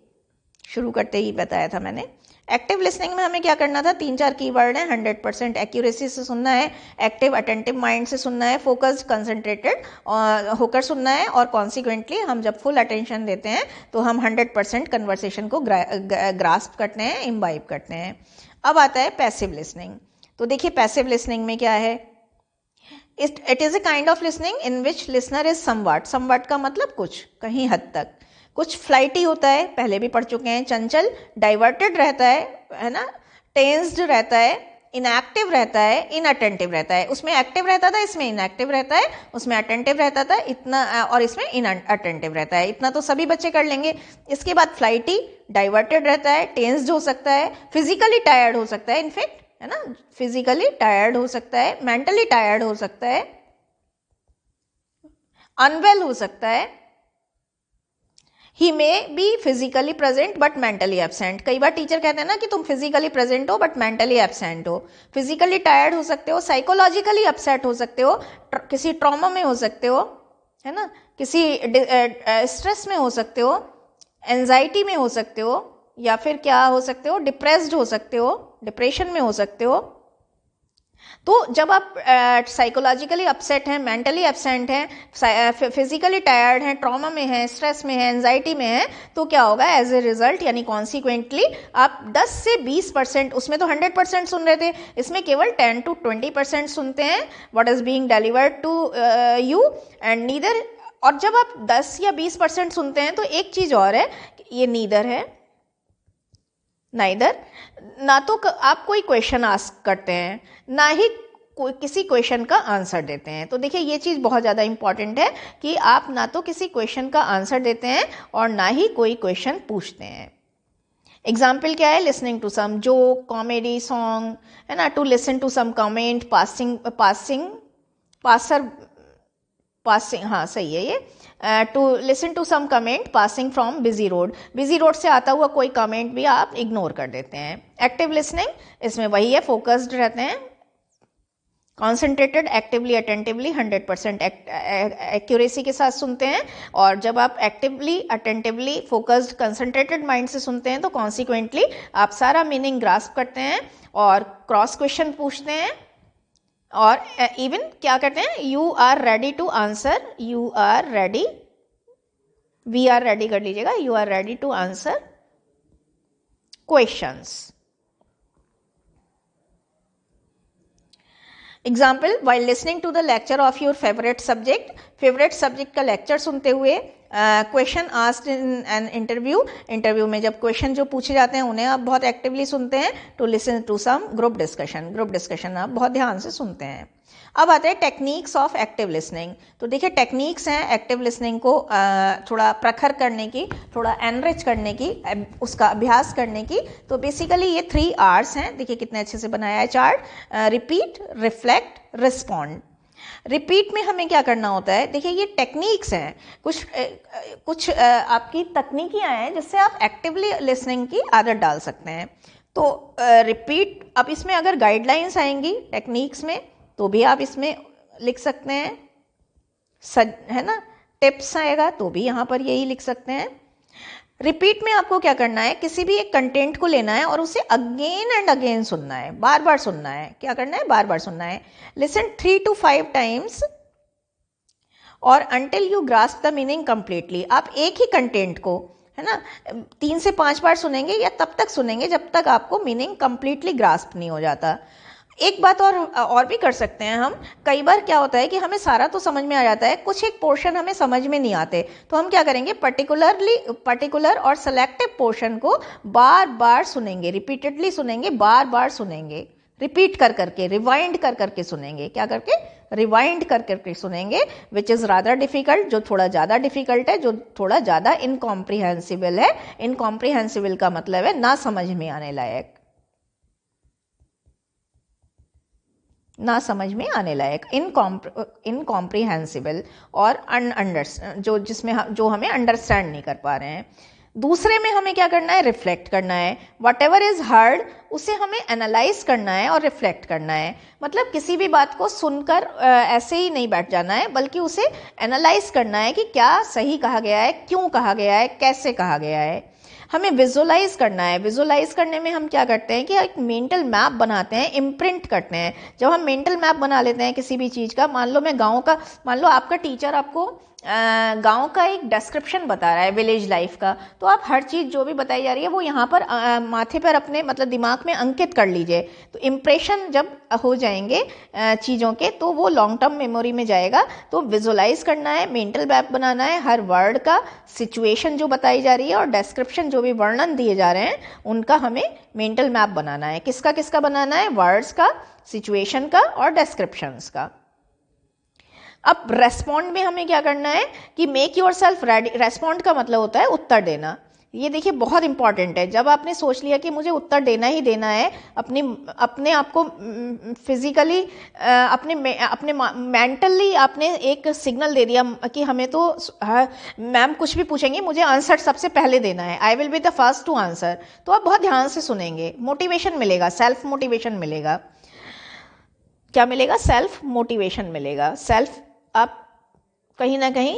शुरू करते ही बताया था मैंने। एक्टिव लिसनिंग में हमें क्या करना था, 3-4 कीवर्ड हैं। 100% एक्यूरेसी से सुनना है, एक्टिव अटेंटिव माइंड से सुनना है, फोकस्ड कंसंट्रेटेड होकर सुनना है, और कॉन्सिक्वेंटली हम जब फुल अटेंशन देते हैं तो हम 100% कन्वर्सेशन को ग्रास्प करते हैं, इम्बाइब करते हैं। अब आता है पैसिव लिसनिंग। तो देखिए पैसिव लिसनिंग में क्या है, it is a kind of listening in which listener is somewhat का मतलब कुछ, कहीं हद तक। कुछ फ्लाइटी होता है, पहले भी पढ़ चुके हैं, चंचल, डाइवर्टेड रहता है ना, टेंस्ड रहता है, इनएक्टिव रहता है, इनअटेंटिव रहता है। उसमें एक्टिव रहता था, इसमें इनएक्टिव रहता है, उसमें अटेंटिव रहता था इतना, और इसमें इनअटेंटिव रहता है। इतना तो सभी बच्चे कर लेंगे। इसके बाद फ्लाइटी, डाइवर्टेड रहता है, टेंस्ड हो सकता है, फिजिकली टायर्ड हो सकता है, इनफैक्ट है ना, फिजिकली टायर्ड हो सकता है, मेंटली टायर्ड हो सकता है, अनवेल हो सकता है। He may be physically present but mentally absent. कई बार टीचर कहते हैं ना कि तुम फिजिकली प्रेजेंट हो बट मेंटली एब्सेंट हो। फिजिकली टायर्ड हो सकते हो, साइकोलॉजिकली अपसेट हो सकते हो, किसी ट्रॉमा में हो सकते हो, है ना, किसी स्ट्रेस में हो सकते हो, एंजाइटी में हो सकते हो, या फिर क्या हो सकते हो, डिप्रेस्ड हो सकते हो, डिप्रेशन में हो सकते हो। तो जब आप साइकोलॉजिकली अपसेट हैं, मेंटली एब्सेंट हैं, फिजिकली टायर्ड हैं, ट्रॉमा में हैं, स्ट्रेस में हैं, एंजाइटी में हैं, तो क्या होगा, एज ए रिजल्ट यानी कॉन्सिक्वेंटली आप 10 से 20%, उसमें तो 100% सुन रहे थे, इसमें केवल 10 to 20% सुनते हैं what is being delivered to you and neither. और जब आप 10 या 20% सुनते हैं तो एक चीज और है, ये नीदर है, नाइदर, ना तो आप कोई क्वेश्चन आस्क करते हैं, ना ही कोई किसी क्वेश्चन का आंसर देते हैं। तो देखिए ये चीज़ बहुत ज़्यादा इंपॉर्टेंट है कि आप ना तो किसी क्वेश्चन का आंसर देते हैं और ना ही कोई क्वेश्चन पूछते हैं। एग्जाम्पल क्या है, listening to some joke, comedy song, है ना, to listen to some comment, passing, हाँ सही है ये, to listen to some comment passing from busy road. Busy road से आता हुआ कोई कमेंट भी आप इग्नोर कर देते हैं। एक्टिव लिसनिंग, इसमें वही है, फोकस्ड रहते हैं, कॉन्सेंट्रेटेड, एक्टिवली अटेंटिवली 100% एक्यूरेसी के साथ सुनते हैं। और जब आप actively attentively focused concentrated mind से सुनते हैं तो कॉन्सिक्वेंटली आप सारा मीनिंग ग्रास्प करते हैं और क्रॉस क्वेश्चन पूछते हैं, और इवन क्या कहते हैं, you are ready to answer, you are ready, we are ready कर लीजिएगा, you are ready to answer questions. Example, while listening to the lecture of your favourite subject का लेक्चर सुनते हुए, question asked in an interview में जब question जो पूछे जाते हैं उन्हें आप बहुत एक्टिवली सुनते हैं। To listen to some group discussion आप बहुत ध्यान से सुनते हैं। अब आते हैं टेक्निक्स ऑफ एक्टिव लिसनिंग। तो देखिए टेक्निक्स हैं एक्टिव लिसनिंग को थोड़ा प्रखर करने की, थोड़ा एनरिच करने की, उसका अभ्यास करने की। तो बेसिकली ये 3 R's हैं, देखिए कितने अच्छे से बनाया है chart, repeat, reflect, respond. Repeat में हमें क्या करना होता है, देखिए ये टेक्निक्स हैं, कुछ आपकी तकनीकियाँ हैं जिससे आप एक्टिवली लिसनिंग की आदत डाल सकते हैं। तो रिपीट, अब इसमें अगर गाइडलाइंस आएंगी टेक्निक्स में तो भी आप इसमें लिख सकते हैं, है ना, टिप्स आएगा तो भी यहाँ पर यही लिख सकते हैं। रिपीट में आपको क्या करना है, किसी भी एक कंटेंट को लेना है और उसे अगेन एंड अगेन सुनना है, बार बार सुनना है। क्या करना है, बार बार सुनना है। लिसन 3 to 5 टाइम्स और until you grasp the meaning completely. आप एक ही कंटेंट को, है ना, 3 से 5 बार सुनेंगे या तब तक सुनेंगे जब तक आपको मीनिंग कंप्लीटली ग्रास्प नहीं हो जाता। एक बात और भी कर सकते हैं हम, कई बार क्या होता है कि हमें सारा तो समझ में आ जाता है, कुछ एक पोर्शन हमें समझ में नहीं आते, तो हम क्या करेंगे, पर्टिकुलर और सेलेक्टिव पोर्शन को बार बार सुनेंगे, रिपीटेडली सुनेंगे, बार बार सुनेंगे, रिपीट कर करके, रिवाइंड कर करके सुनेंगे। क्या करके, रिवाइंड कर करके सुनेंगे, विच इज़ रादर डिफिकल्ट, जो थोड़ा ज़्यादा डिफिकल्ट है, जो थोड़ा ज़्यादा इनकॉम्प्रिहेंसिबल है। इनकॉम्प्रिहेंसिबल का मतलब है ना समझ में आने लायक, ना समझ में आने लायक, इनकॉम्प्रिहेंसिबल और जो हमें अंडरस्टैंड नहीं कर पा रहे हैं। दूसरे में हमें क्या करना है, रिफ्लेक्ट करना है। वट एवर इज हर्ड उसे हमें एनालाइज करना है और रिफ्लेक्ट करना है। मतलब किसी भी बात को सुनकर ऐसे ही नहीं बैठ जाना है, बल्कि उसे एनालाइज करना है कि क्या सही कहा गया है, क्यों कहा गया है, कैसे कहा गया है। हमें विजुअलाइज करना है। विजुअलाइज करने में हम क्या करते हैं कि एक मेंटल मैप बनाते हैं, इम्प्रिंट करते हैं। जब हम मेंटल मैप बना लेते हैं किसी भी चीज़ का, मान लो आपका टीचर आपको गांव का एक डिस्क्रिप्शन बता रहा है, विलेज लाइफ का, तो आप हर चीज़ जो भी बताई जा रही है वो यहाँ पर माथे पर अपने मतलब दिमाग में अंकित कर लीजिए। तो इम्प्रेशन जब हो जाएंगे चीज़ों के तो वो लॉन्ग टर्म मेमोरी में जाएगा। तो विजुअलाइज करना है, मेंटल मैप बनाना है, हर वर्ड का सिचुएशन जो बताई जा रही है और डिस्क्रिप्शन जो भी वर्णन दिए जा रहे हैं उनका हमें मेंटल मैप बनाना है। किसका किसका बनाना है? वर्ड्स का, सिचुएशन का और डिस्क्रिप्शंस का। अब रेस्पॉन्ड में हमें क्या करना है कि make yourself ready. Respond का मतलब होता है उत्तर देना। ये देखिए बहुत इंपॉर्टेंट है। जब आपने सोच लिया कि मुझे उत्तर देना ही देना है, अपने आप को फिजिकली अपने मेंटली आपने एक सिग्नल दे दिया कि हमें तो मैम कुछ भी पूछेंगे मुझे आंसर सबसे पहले देना है, I will be the first to answer. तो आप बहुत ध्यान से सुनेंगे, मोटिवेशन मिलेगा, सेल्फ मोटिवेशन मिलेगा। क्या मिलेगा? सेल्फ मोटिवेशन मिलेगा। सेल्फ आप कहीं ना कहीं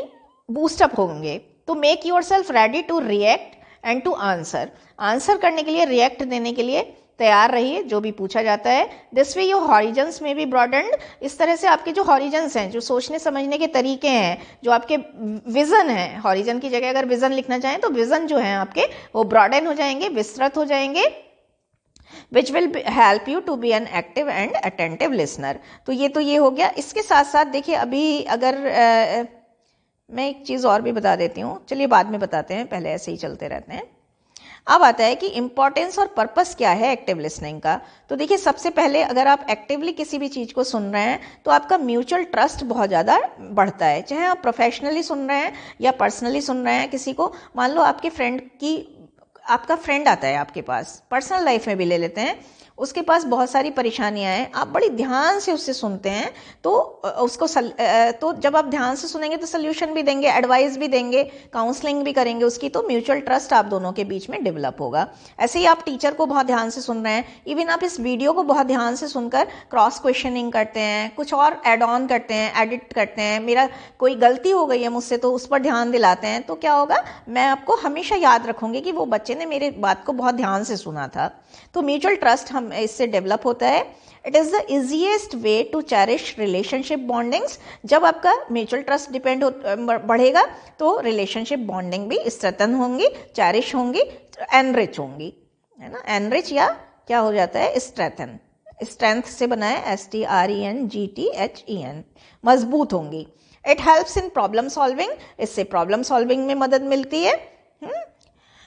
बूस्टअप होंगे। तो make yourself ready to react and to answer. Answer करने के लिए, रिएक्ट देने के लिए तैयार रहिए जो भी पूछा जाता है। दिस वे योर हॉरिजन्स में भी ब्रॉडेंड। इस तरह से आपके जो हॉरिजन्स हैं, जो सोचने समझने के तरीके हैं, जो आपके विजन है, हॉरिजन की जगह अगर विजन लिखना चाहें तो विजन जो है आपके वो ब्रॉडेन हो जाएंगे, विस्तृत हो जाएंगे, which will help you to be an active and attentive listener। तो ये हो गया। इसके साथ साथ देखिए अभी अगर मैं एक चीज़ और भी बता देती हूँ, चलिए बाद में बताते हैं, पहले ऐसे ही चलते रहते हैं। अब आता है कि इंपॉर्टेंस और पर्पस क्या है एक्टिव लिसनिंग का। तो देखिए सबसे पहले अगर आप एक्टिवली किसी भी चीज़ को सुन रहे हैं तो आपका म्यूचुअल ट्रस्ट बहुत ज़्यादा बढ़ता है। चाहे आप प्रोफेशनली सुन रहे हैं या पर्सनली सुन रहे हैं किसी को। मान लो आपका फ्रेंड आता है आपके पास, पर्सनल लाइफ में भी ले लेते हैं, उसके पास बहुत सारी परेशानियां हैं, आप बड़ी ध्यान से उससे सुनते हैं तो तो जब आप ध्यान से सुनेंगे तो सोल्यूशन भी देंगे, एडवाइस भी देंगे, काउंसलिंग भी करेंगे उसकी, तो म्यूचुअल ट्रस्ट आप दोनों के बीच में डेवलप होगा। ऐसे ही आप टीचर को बहुत ध्यान से सुन रहे हैं, इवन आप इस वीडियो को बहुत ध्यान से सुनकर क्रॉस क्वेश्चनिंग करते हैं, कुछ और एड ऑन करते हैं, एडिट करते हैं, मेरा कोई गलती हो गई है मुझसे तो उस पर ध्यान दिलाते हैं, तो क्या होगा, मैं आपको हमेशा याद रखूंगी कि वो बच्चे ने मेरे बात को बहुत ध्यान से सुना था। तो म्यूचुअल ट्रस्ट हम इससे डेवलप होता है। It is the easiest way to cherish relationship bondings. जब आपका म्यूचुअल ट्रस्ट बढ़ेगा तो रिलेशनशिप बॉन्डिंग भी स्ट्रेंथन होंगी, चेरिश होंगी, एनरिच होंगी, है ना। एनरिच या क्या हो जाता है, स्ट्रेंथन, स्ट्रेंथ से बना है STRENGTHEN, मजबूत होंगी। It helps in problem solving, इससे प्रॉब्लम सॉल्विंग में मदद मिलती है।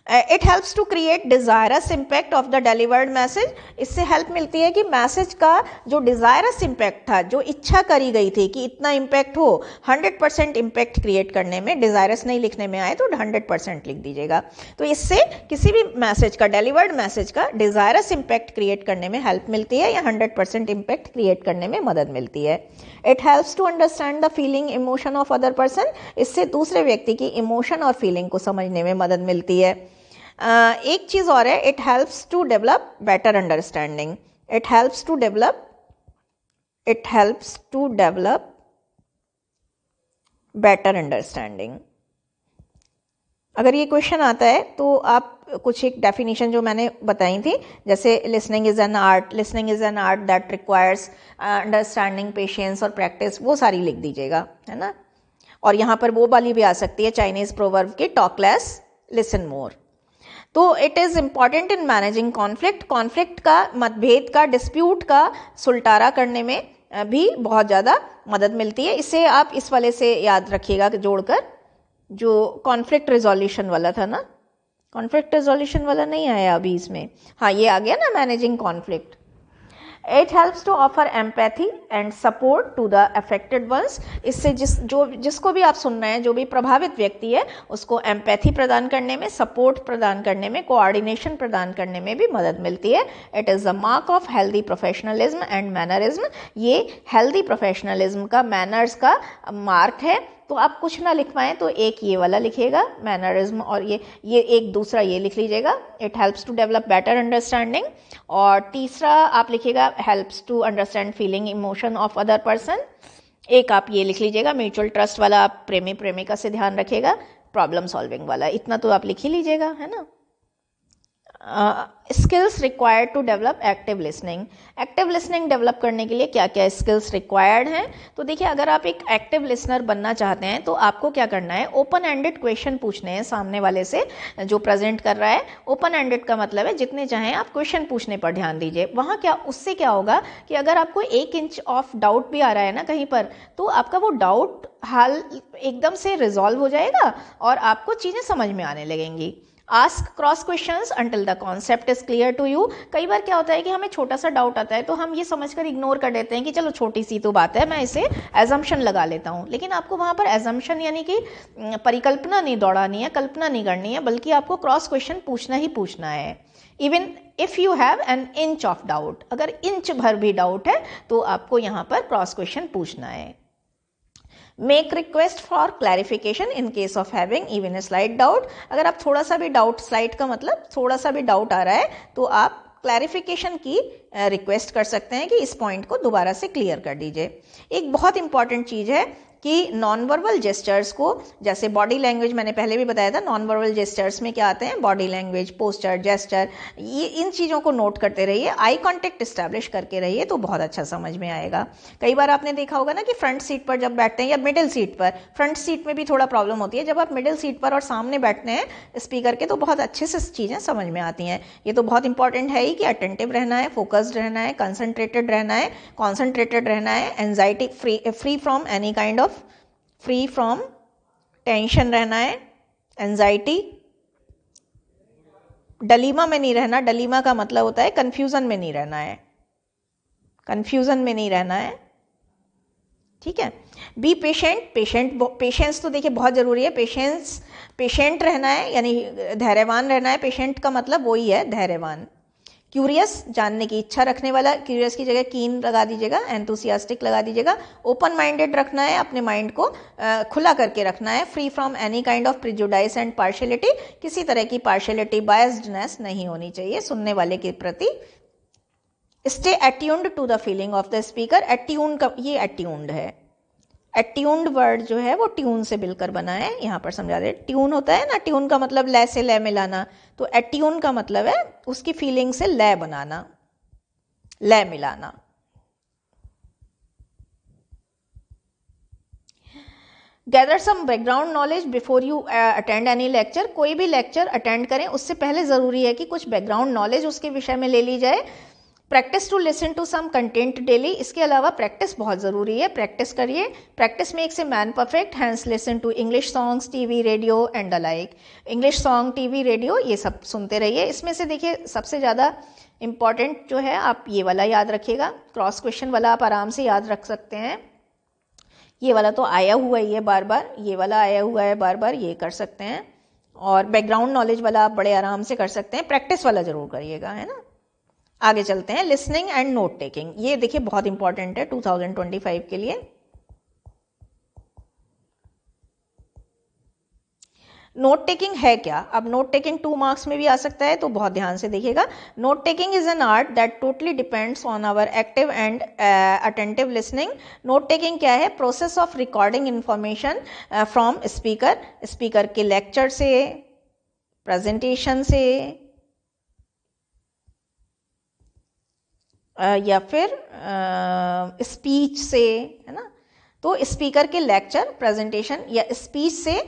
It helps to create desirous impact of the delivered message. इससे हेल्प मिलती है कि मैसेज का जो डिजायरस इम्पैक्ट था, जो इच्छा करी गई थी कि इतना इम्पैक्ट हो, 100% इम्पैक्ट क्रिएट करने में, डिजायरस नहीं लिखने में आए तो 100% लिख दीजिएगा। तो इससे किसी भी मैसेज का, डिलीवर्ड मैसेज का डिजायरस इम्पैक्ट क्रिएट करने में हेल्प मिलती है या 100% इम्पैक्ट क्रिएट करने में मदद मिलती है। It helps to understand the feeling emotion of other person. इससे दूसरे व्यक्ति की इमोशन और फीलिंग को समझने में मदद मिलती है। एक चीज और है, it helps to develop better understanding. It helps to develop better understanding. अगर ये क्वेश्चन आता है तो आप कुछ एक डेफिनेशन जो मैंने बताई थी, जैसे listening is an art that requires understanding, patience और प्रैक्टिस, वो सारी लिख दीजिएगा, है ना। और यहाँ पर वो वाली भी आ सकती है चाइनीज प्रोवर्ब की, टॉक लेस लिसन मोर। तो it is important in managing conflict. Conflict का, मतभेद का, डिस्प्यूट का सुलटारा करने में भी बहुत ज़्यादा मदद मिलती है। इसे आप इस वाले से याद रखिएगा जोड़कर, जो कॉन्फ्लिक्ट रिजोल्यूशन वाला था ना, कॉन्फ्लिक्ट रिजोल्यूशन वाला नहीं आया अभी इसमें, हाँ ये आ गया ना, managing conflict. It helps to offer empathy and support to the affected ones. इससे जिसको भी आप सुन रहे हैं, जो भी प्रभावित व्यक्ति है, उसको एम्पैथी प्रदान करने में, सपोर्ट प्रदान करने में, कोऑर्डिनेशन प्रदान करने में भी मदद मिलती है। It is the mark of healthy professionalism and mannerism. ये हेल्दी प्रोफेशनलिज्म का, मैनर्स का मार्क है। तो आप कुछ ना लिख पाएँ तो एक ये वाला लिखिएगा, मैनरिज्म, और ये एक दूसरा ये लिख लीजिएगा, it helps to develop better understanding. और तीसरा आप लिखिएगा, helps to understand feeling emotion of other person. एक आप ये लिख लीजिएगा, म्यूचुअल ट्रस्ट वाला आप प्रेमी प्रेमिका से ध्यान रखिएगा, प्रॉब्लम सॉल्विंग वाला, इतना तो आप लिख ही लीजिएगा, है ना। Skills required to develop active listening. Active listening develop करने के लिए क्या क्या स्किल्स रिक्वायर्ड हैं? तो देखिए, अगर आप एक एक्टिव लिसनर बनना चाहते हैं तो आपको क्या करना है, ओपन एंडेड क्वेश्चन पूछने हैं सामने वाले से जो प्रेजेंट कर रहा है। ओपन एंडेड का मतलब है जितने चाहें आप क्वेश्चन पूछने पर ध्यान दीजिए। वहाँ क्या, उससे क्या होगा कि अगर आपको 1 इंच ऑफ डाउट भी आ रहा है ना कहीं पर, तो आपका वो डाउट हाल एकदम से रिजॉल्व हो जाएगा और आपको चीज़ें समझ में आने लगेंगी। Ask cross questions until the concept is clear to you. कई बार क्या होता है कि हमें छोटा सा डाउट आता है तो हम ये समझकर इग्नोर कर देते हैं कि चलो छोटी सी तो बात है, मैं इसे एजम्पशन लगा लेता हूँ। लेकिन आपको वहाँ पर एजम्पशन यानी कि परिकल्पना नहीं दौड़ानी है, कल्पना नहीं करनी है, बल्कि आपको क्रॉस क्वेश्चन पूछना ही पूछना है। Even if you have an inch of doubt, अगर इंच भर भी डाउट है तो आपको यहाँ पर क्रॉस क्वेश्चन पूछना है। Make request for clarification in case of having even a slight doubt. अगर आप थोड़ा सा भी डाउट, स्लाइट का मतलब थोड़ा सा भी डाउट आ रहा है, तो आप क्लैरिफिकेशन की रिक्वेस्ट कर सकते हैं कि इस पॉइंट को दोबारा से क्लियर कर दीजिए। एक बहुत इंपॉर्टेंट चीज़ है कि नॉन वर्बल जेस्चर्स को, जैसे बॉडी लैंग्वेज मैंने पहले भी बताया था, नॉन वर्बल जेस्चर्स में क्या आते हैं, बॉडी लैंग्वेज, पोस्चर, जेस्चर, ये इन चीज़ों को नोट करते रहिए, आई कांटेक्ट इस्टेब्लिश करके रहिए तो बहुत अच्छा समझ में आएगा। कई बार आपने देखा होगा ना कि फ्रंट सीट पर जब बैठते हैं या मिडिल सीट पर, फ्रंट सीट में भी थोड़ा प्रॉब्लम होती है, जब आप मिडिल सीट पर और सामने बैठते हैं स्पीकर के तो बहुत अच्छे से चीज़ें समझ में आती हैं। ये तो बहुत इंपॉर्टेंट है ही कि अटेंटिव रहना है, फोकस्ड रहना है, कंसंट्रेटेड रहना है, कॉन्सेंट्रेटेड रहना है, anxiety free from any kind of, free from tension रहना है, एंजाइटी, डलीमा में नहीं रहना। डलीमा का मतलब होता है कंफ्यूजन में नहीं रहना है, कंफ्यूजन में नहीं रहना है, ठीक है। बी पेशेंट, पेशेंस तो देखिए बहुत जरूरी है। पेशेंट रहना है यानी धैर्यवान रहना है। पेशेंट का मतलब वही है, धैर्यवान। क्यूरियस, जानने की इच्छा रखने वाला, क्यूरियस की जगह कीन लगा दीजिएगा, एंथुसियास्टिक लगा दीजिएगा। ओपन माइंडेड रखना है, अपने माइंड को खुला करके रखना है। Free from any kind of prejudice and partiality, किसी तरह की पार्शियलिटी, बायस्डनेस नहीं होनी चाहिए सुनने वाले के प्रति। Stay attuned to the feeling of the speaker. Attune का ये अट्यून्ड है, अट्यून्ड वर्ड जो है वो ट्यून से मिलकर बना है, यहाँ पर समझा दे। ट्यून होता है ना, ट्यून का मतलब लय से लय मिलाना, तो अट्यून का मतलब है उसकी फीलिंग से लय बनाना, लय मिलाना। Gather some background knowledge before you attend any lecture. कोई भी लेक्चर अटेंड करें उससे पहले ज़रूरी है कि कुछ बैकग्राउंड नॉलेज उसके विषय में ले ली जाए। Practice to listen to some content daily. इसके अलावा प्रैक्टिस बहुत ज़रूरी है, प्रैक्टिस करिए। Practice makes a man perfect, hence listen to English songs, TV, radio and the like. English song, TV, radio ये सब सुनते रहिए। इसमें से देखिए सबसे ज़्यादा इंपॉर्टेंट जो है आप ये वाला याद रखिएगा, क्रॉस क्वेश्चन वाला आप आराम से याद रख सकते हैं। ये वाला तो आया हुआ ही है बार बार, ये वाला आया हुआ है बार बार, ये कर सकते हैं। और बैकग्राउंड नॉलेज वाला आप बड़े आराम से कर सकते हैं। प्रैक्टिस वाला ज़रूर करिएगा, है ना। आगे चलते हैं, लिसनिंग एंड नोट टेकिंग। ये देखिए बहुत इंपॉर्टेंट है 2025 के लिए। नोट टेकिंग है क्या? अब नोट टेकिंग 2 मार्क्स में भी आ सकता है, तो बहुत ध्यान से देखिएगा। Note taking is an art that totally depends on our active and attentive listening. Note taking क्या है? Process of recording information from speaker, speaker के लेक्चर से, प्रेजेंटेशन से, या फिर स्पीच से, है ना। तो स्पीकर के लेक्चर, प्रेजेंटेशन या स्पीच से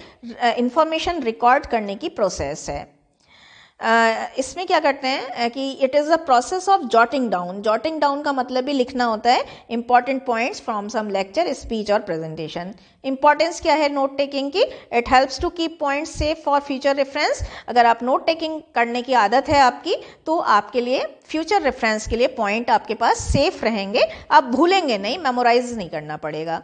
इंफॉर्मेशन रिकॉर्ड करने की प्रोसेस है। इसमें क्या करते हैं कि it is a process of jotting down. Jotting down का मतलब भी लिखना होता है important points from some lecture, speech और प्रेजेंटेशन। इंपॉर्टेंस क्या है नोट टेकिंग की? It helps to keep points safe for future reference. अगर आप नोट टेकिंग करने की आदत है आपकी, तो आपके लिए फ्यूचर रेफरेंस के लिए पॉइंट आपके पास सेफ रहेंगे, आप भूलेंगे नहीं, मेमोराइज नहीं करना पड़ेगा।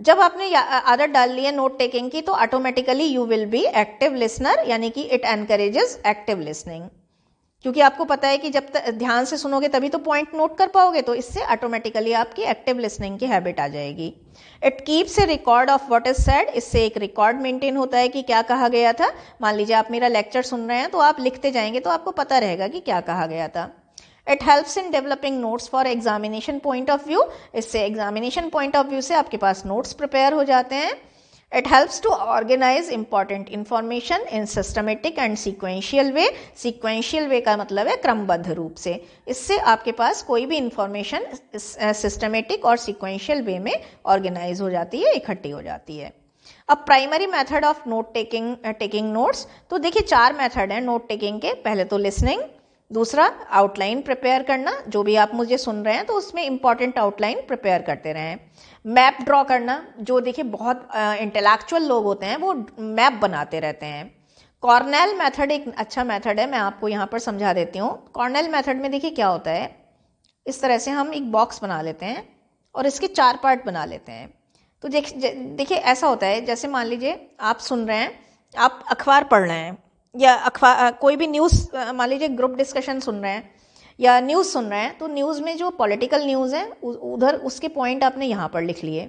जब आपने आदत डाल ली है नोट टेकिंग की, तो automatically you will be active listener, यानी कि इट एनकरेजेस एक्टिव लिसनिंग। क्योंकि आपको पता है कि जब ध्यान से सुनोगे तभी तो पॉइंट नोट कर पाओगे, तो इससे ऑटोमेटिकली आपकी एक्टिव लिसनिंग की हैबिट आ जाएगी। It keeps A record of what is said. इससे एक रिकॉर्ड मेंटेन होता है कि क्या कहा गया था। मान लीजिए आप मेरा लेक्चर सुन रहे हैं, तो आप लिखते जाएंगे तो आपको पता रहेगा कि क्या कहा गया था। It helps in developing notes for examination point of view. इससे एग्जामिनेशन पॉइंट ऑफ व्यू से आपके पास नोट्स प्रिपेयर हो जाते हैं। It helps to organize important information in systematic and sequential way. Sequential way का मतलब है क्रमबद्ध रूप से. इससे आपके पास कोई भी इंफॉर्मेशन सिस्टमेटिक और सीक्वेंशियल वे में ऑर्गेनाइज हो जाती है, इकट्ठी हो जाती है. अब primary method of note taking notes. तो देखिए 4 मेथड हैं नोट टेकिंग के. पहले तो लिसनिंग, दूसरा आउटलाइन प्रिपेयर करना, जो भी आप मुझे सुन रहे हैं तो उसमें इंपॉर्टेंट आउटलाइन प्रिपेयर करते रहें. मैप ड्रॉ करना, जो देखिए बहुत इंटेलेक्चुअल लोग होते हैं वो मैप बनाते रहते हैं. कॉर्नेल मेथड एक अच्छा मेथड है, मैं आपको यहाँ पर समझा देती हूँ. कॉर्नेल मेथड में देखिए क्या होता है, इस तरह से हम एक बॉक्स बना लेते हैं और इसके 4 पार्ट बना लेते हैं. तो देखिए ऐसा होता है, जैसे मान लीजिए आप सुन रहे हैं, आप अखबार पढ़ रहे हैं या अखबार कोई भी न्यूज़, मान लीजिए ग्रुप डिस्कशन सुन रहे हैं या न्यूज़ सुन रहे हैं, तो न्यूज़ में जो पॉलिटिकल न्यूज़ है उधर उसके पॉइंट आपने यहाँ पर लिख लिए,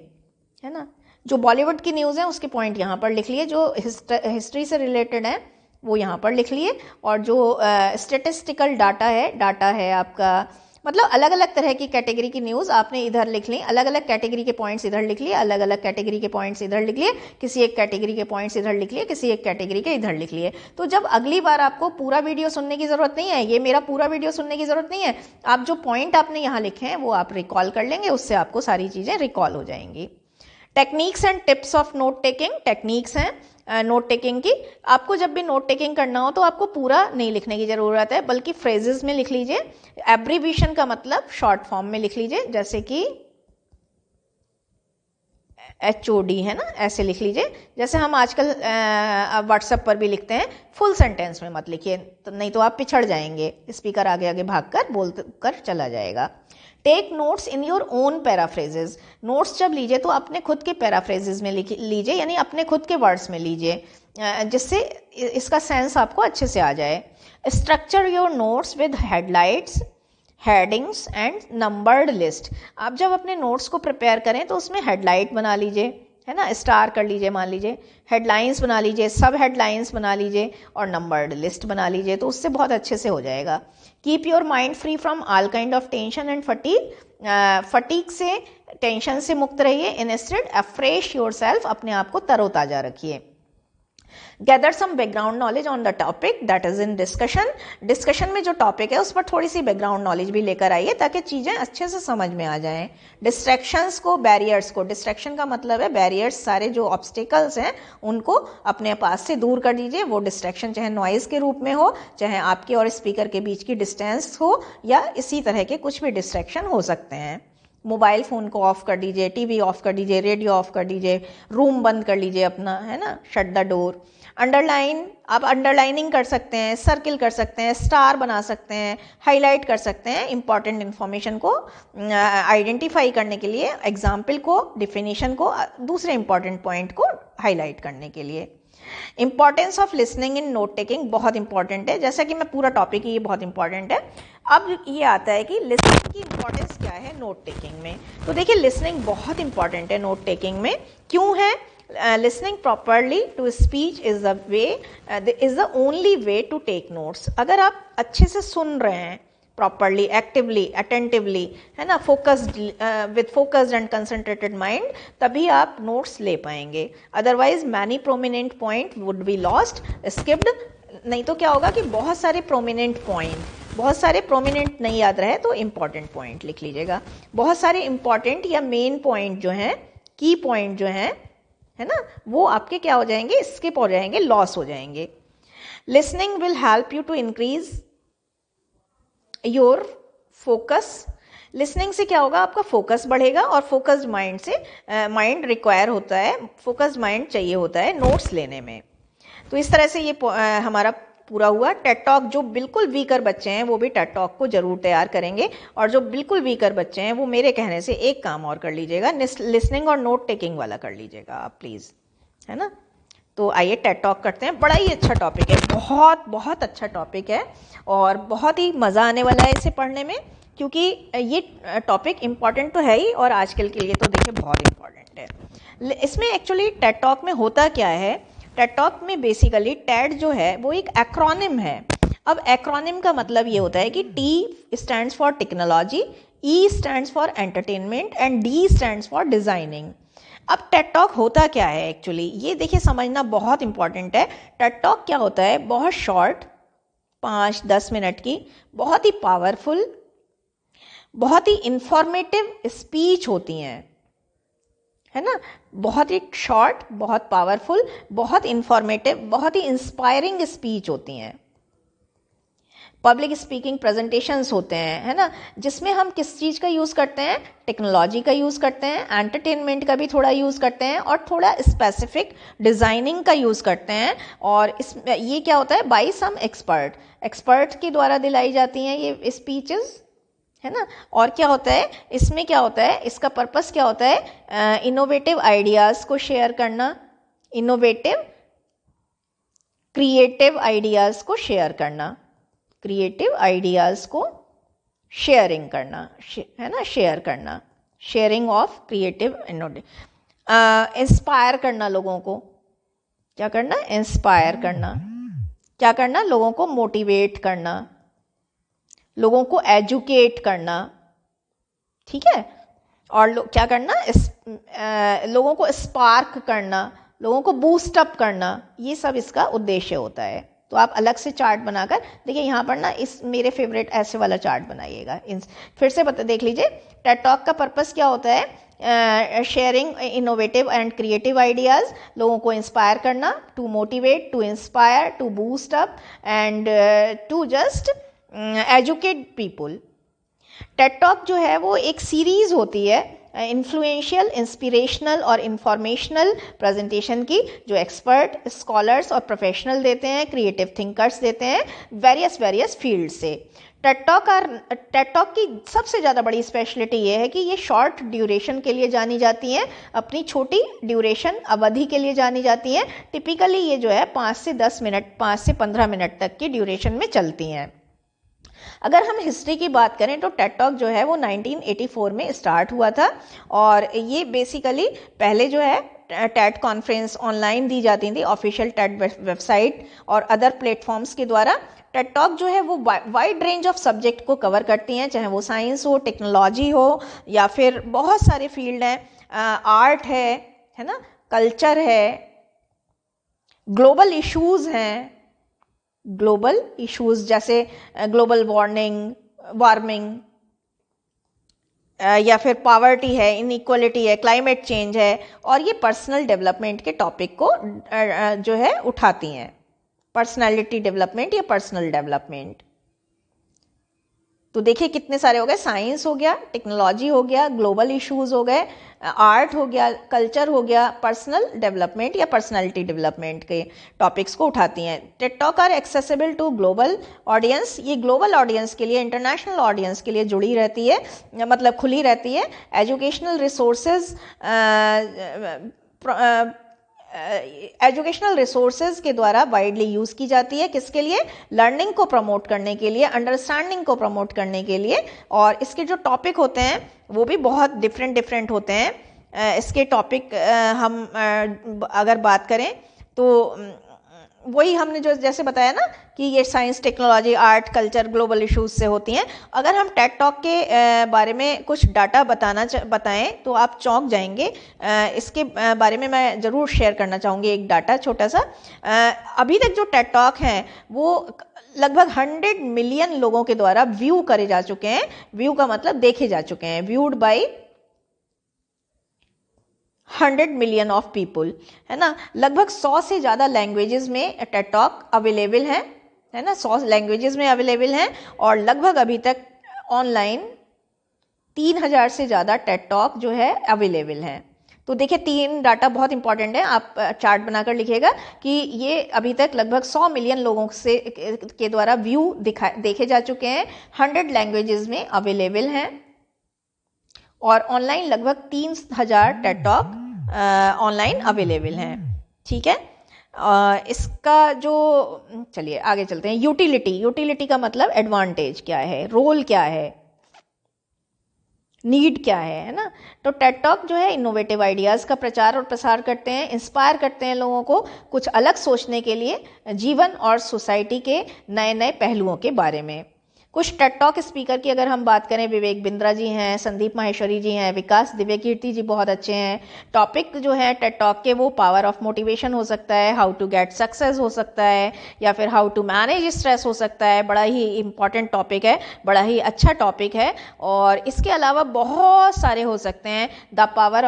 है ना. जो बॉलीवुड की न्यूज़ है उसके पॉइंट यहाँ पर लिख लिए, जो हिस्ट्री से रिलेटेड है वो यहाँ पर लिख लिए, और जो स्टेटिस्टिकल डाटा है आपका, मतलब अलग अलग तरह की कैटेगरी की न्यूज़ आपने इधर लिख ली, अलग अलग कैटेगरी के पॉइंट्स इधर लिख लिए, अलग अलग कैटेगरी के पॉइंट्स इधर लिख लिए, किसी एक कैटेगरी के पॉइंट्स इधर लिख लिए, किसी एक कैटेगरी के इधर लिख लिए. तो जब अगली बार आपको पूरा वीडियो सुनने की ज़रूरत नहीं है, ये मेरा पूरा वीडियो सुनने की ज़रूरत नहीं है, आप जो पॉइंट आपने यहाँ लिखे हैं वो आप रिकॉल कर लेंगे, उससे आपको सारी चीज़ें रिकॉल हो जाएंगी. Techniques and tips of note taking. Techniques हैं नोट टेकिंग की. आपको जब भी नोट टेकिंग करना हो तो आपको पूरा नहीं लिखने की ज़रूरत है, बल्कि फ्रेजेस में लिख लीजिए. एब्रीविएशन का मतलब शॉर्ट फॉर्म में लिख लीजिए, जैसे कि HOD है ना, ऐसे लिख लीजिए. जैसे हम आजकल व्हाट्सएप पर भी लिखते हैं, फुल सेंटेंस में मत लिखिए, तो नहीं तो आप पिछड़ जाएंगे, स्पीकर आगे आगे भागकर बोल कर चला जाएगा. Take notes in your own paraphrases. Notes जब लीजिए तो अपने खुद के पैराफ्रेजेस में लीजिए, यानी अपने खुद के वर्ड्स में लीजिए, जिससे इसका सेंस आपको अच्छे से आ जाए. Structure your notes with headlights, headings and numbered list. आप जब अपने नोट्स को प्रिपेयर करें तो उसमें हेडलाइट बना लीजिए, है ना, स्टार कर लीजिए, मान लीजिए हेडलाइंस बना लीजिए, सब हेडलाइंस बना लीजिए और नंबर्ड लिस्ट बना लीजिए, तो उससे बहुत अच्छे से हो जाएगा. Keep your mind free from all kind of tension and fatigue. Fatigue से, टेंशन से मुक्त रहिए. इंस्टेड अफ्रेश योर सेल्फ, अपने आप को तरोताज़ा रखिए. Gather some background knowledge on the topic that is in discussion. Discussion में जो टॉपिक है उस पर थोड़ी सी बैकग्राउंड नॉलेज भी लेकर आइए, ताकि चीज़ें अच्छे से समझ में आ जाएं. डिस्ट्रैक्शंस को, बैरियर्स को, डिस्ट्रैक्शन का मतलब है बैरियर्स, सारे जो ऑब्स्टिकल्स हैं उनको अपने पास से दूर कर दीजिए. वो डिस्ट्रैक्शन चाहे नॉइज़ के रूप में हो, चाहे आपके और स्पीकर के बीच की डिस्टेंस हो, या इसी तरह के कुछ भी डिस्ट्रैक्शन हो सकते हैं. मोबाइल फ़ोन को ऑफ कर दीजिए, टीवी ऑफ कर दीजिए, रेडियो ऑफ कर दीजिए, रूम बंद कर लीजिए अपना, है ना, शट द डोर. अंडरलाइन, आप अंडरलाइनिंग कर सकते हैं, सर्किल कर सकते हैं, स्टार बना सकते हैं, हाईलाइट कर सकते हैं. इंपॉर्टेंट इन्फॉर्मेशन को आइडेंटिफाई करने के लिए, एग्जाम्पल को, डिफिनीशन को, दूसरे इंपॉर्टेंट पॉइंट को हाईलाइट करने के लिए. Importance of listening in note taking बहुत इंपॉर्टेंट है, जैसा कि मैं पूरा टॉपिक ही ये बहुत इंपॉर्टेंट है. अब ये आता है कि लिसनिंग की इंपॉर्टेंस क्या है नोट टेकिंग में. तो देखिए लिसनिंग बहुत इंपॉर्टेंट है नोट टेकिंग में. क्यों है? Listening properly to speech is the only way to take notes. अगर आप अच्छे से सुन रहे हैं, properly, actively, attentively, है ना, focused, with focused and concentrated mind, तभी आप notes ले पाएंगे. Otherwise many prominent point would be lost, skipped. नहीं तो क्या होगा कि बहुत सारे prominent नहीं याद रहे तो important point लिख लीजिएगा. बहुत सारे important या main point जो हैं, key point जो हैं, है ना, वो आपके क्या हो जाएंगे, स्किप हो जाएंगे, लॉस हो जाएंगे. Listening will help you to increase your focus. Listening से क्या होगा, आपका फोकस बढ़ेगा, और फोकस्ड माइंड से माइंड रिक्वायर होता है, फोकस्ड माइंड चाहिए होता है नोट्स लेने में. तो इस तरह से ये हमारा पूरा हुआ. टेड टॉक, जो बिल्कुल वीकर बच्चे हैं वो भी टेड टॉक को जरूर तैयार करेंगे, और जो बिल्कुल वीकर बच्चे हैं वो मेरे कहने से एक काम और कर लीजिएगा, लिसनिंग और नोट टेकिंग वाला कर लीजिएगा आप प्लीज़, है ना. तो आइए टेड टॉक करते हैं. बड़ा ही अच्छा टॉपिक है, बहुत बहुत अच्छा टॉपिक है, और बहुत ही मज़ा आने वाला है इसे पढ़ने में, क्योंकि ये टॉपिक इम्पॉर्टेंट तो है ही, और आजकल के लिए तो देखिए बहुत इम्पॉर्टेंट है. इसमें एक्चुअली टेड टॉक में होता क्या है, टेड टॉक में बेसिकली टेड जो है वो एक एक्रोनिम है. अब एक्रोनिम का मतलब ये होता है कि T stands for technology, E stands for entertainment and D stands for designing. अब टेड टॉक होता क्या है एक्चुअली, ये देखिए समझना बहुत इंपॉर्टेंट है। टेड टॉक क्या होता है, बहुत शॉर्ट 5-10 मिनट की बहुत ही पावरफुल, बहुत ही इंफॉर्मेटिव स्पीच होती हैं, है ना। बहुत ही शॉर्ट, बहुत पावरफुल, बहुत इंफॉर्मेटिव, बहुत ही इंस्पायरिंग स्पीच होती हैं। पब्लिक स्पीकिंग प्रेजेंटेशंस होते हैं, है ना, जिसमें हम किस चीज़ का यूज़ करते हैं, टेक्नोलॉजी का यूज़ करते हैं, एंटरटेनमेंट का भी थोड़ा यूज़ करते हैं और थोड़ा स्पेसिफिक डिज़ाइनिंग का यूज़ करते हैं। और ये क्या होता है, बाय सम एक्सपर्ट के द्वारा दिलाई जाती हैं ये स्पीचेस, है ना। और क्या होता है इसमें, क्या होता है इसका पर्पस, क्या होता है, इनोवेटिव आइडियाज़ को शेयर करना, इनोवेटिव क्रिएटिव आइडियाज़ को शेयर करना, क्रिएटिव आइडियाज़ को शेयरिंग करना, है ना, शेयर करना, शेयरिंग ऑफ क्रिएटिव इंस्पायर करना लोगों को, क्या करना, इंस्पायर करना, क्या करना, लोगों को मोटिवेट करना, लोगों को एजुकेट करना, ठीक है। और क्या करना, लोगों को स्पार्क करना, लोगों को बूस्ट अप करना, ये सब इसका उद्देश्य होता है। तो आप अलग से चार्ट बनाकर देखिए, यहाँ पर ना इस मेरे फेवरेट ऐसे वाला चार्ट बनाइएगा। फिर से देख लीजिए, टेड टॉक का पर्पस क्या होता है, sharing innovative and creative ideas, लोगों को इंस्पायर करना, to motivate, to inspire, to boost up and to just educate people. TED talk जो है वो एक सीरीज़ होती है इन्फ्लुएंशियल, इंस्पिरेशनल और इंफॉर्मेशनल प्रेजेंटेशन की, जो एक्सपर्ट, स्कॉलर्स और प्रोफेशनल देते हैं, क्रिएटिव थिंकर्स देते हैं वेरियस फील्ड से। टेड टॉक की सबसे ज़्यादा बड़ी स्पेशलिटी ये है कि ये शॉर्ट ड्यूरेशन के लिए जानी जाती हैं, अपनी छोटी ड्यूरेशन अवधि के लिए जानी जाती हैं। टिपिकली ये जो है 5 से 10 मिनट, 5 से 15 मिनट तक की ड्यूरेशन में चलती हैं। अगर हम हिस्ट्री की बात करें तो टेड टॉक जो है वो 1984 में स्टार्ट हुआ था। और ये बेसिकली पहले जो है टेड कॉन्फ्रेंस ऑनलाइन दी जाती थी, ऑफिशियल टेड वेबसाइट और अदर प्लेटफॉर्म्स के द्वारा। टेड टॉक जो है वो वाइड रेंज ऑफ सब्जेक्ट को कवर करती हैं, चाहे वो साइंस हो, टेक्नोलॉजी हो, या फिर बहुत सारे फील्ड हैं, आर्ट है ना, कल्चर है, ग्लोबल इश्यूज़ हैं, ग्लोबल इश्यूज जैसे ग्लोबल वार्मिंग या फिर पॉवर्टी है, इनइक्वालिटी है, क्लाइमेट चेंज है, और ये पर्सनल डेवलपमेंट के टॉपिक को जो है उठाती हैं, पर्सनालिटी डेवलपमेंट या पर्सनल डेवलपमेंट। तो देखिए कितने सारे हो गए, साइंस हो गया, टेक्नोलॉजी हो गया, ग्लोबल इश्यूज हो गए, आर्ट हो गया, कल्चर हो गया, पर्सनल डेवलपमेंट या पर्सनालिटी डेवलपमेंट के टॉपिक्स को उठाती हैं। TED talk are accessible to global audience, ये ग्लोबल ऑडियंस के लिए, इंटरनेशनल ऑडियंस के लिए जुड़ी रहती है, मतलब खुली रहती है। एजुकेशनल रिसोर्सेज, एजुकेशनल रिसोर्सेज के द्वारा वाइडली यूज़ की जाती है, किसके लिए, लर्निंग को प्रमोट करने के लिए, अंडरस्टैंडिंग को प्रमोट करने के लिए। और इसके जो टॉपिक होते हैं वो भी बहुत डिफरेंट होते हैं। इसके टॉपिक हम अगर बात करें तो वही हमने जो जैसे बताया ना कि ये science, technology, art, culture, global issues से होती हैं। अगर हम टेड टॉक के बारे में कुछ डाटा बताएं तो आप चौंक जाएंगे। इसके बारे में मैं ज़रूर शेयर करना चाहूँगी एक डाटा छोटा सा। अभी तक जो टेड टॉक हैं वो लगभग 100 मिलियन लोगों के द्वारा व्यू करे जा चुके हैं। व्यू का मतलब देखे जा चुके हैं, viewed by 100 million of people, है ना। लगभग 100 से ज़्यादा लैंग्वेजेस में टेड टॉक अवेलेबल है ना, 100 लैंग्वेजेस में अवेलेबल हैं। और लगभग अभी तक ऑनलाइन 3000 से ज़्यादा टेड टॉक जो है अवेलेबल हैं। तो देखिए 3 डाटा बहुत इंपॉर्टेंट है, आप चार्ट बनाकर लिखिएगा कि ये अभी तक लगभग 100 मिलियन लोगों से के द्वारा व्यू देखे जा चुके हैं, 100 लैंग्वेजेस में अवेलेबल हैं, और ऑनलाइन लगभग 3000 टेड टॉक ऑनलाइन अवेलेबल हैं, ठीक है। इसका जो, चलिए आगे चलते हैं। यूटिलिटी का मतलब एडवांटेज क्या है, रोल क्या है, नीड क्या है ना। तो टेड टॉक जो है इनोवेटिव आइडियाज़ का प्रचार और प्रसार करते हैं, इंस्पायर करते हैं लोगों को कुछ अलग सोचने के लिए, जीवन और सोसाइटी के नए नए पहलुओं के बारे में। कुछ टेड टॉक स्पीकर की अगर हम बात करें, विवेक बिंद्रा जी हैं, संदीप माहेश्वरी जी हैं, विकास दिव्यकीर्ति जी बहुत अच्छे हैं। टॉपिक जो है टेड टॉक के वो पावर ऑफ मोटिवेशन हो सकता है, हाउ टू गेट सक्सेस हो सकता है, या फिर हाउ टू मैनेज स्ट्रेस हो सकता है। बड़ा ही इंपॉर्टेंट टॉपिक है, बड़ा ही अच्छा टॉपिक है। और इसके अलावा बहुत सारे हो सकते हैं। द पावर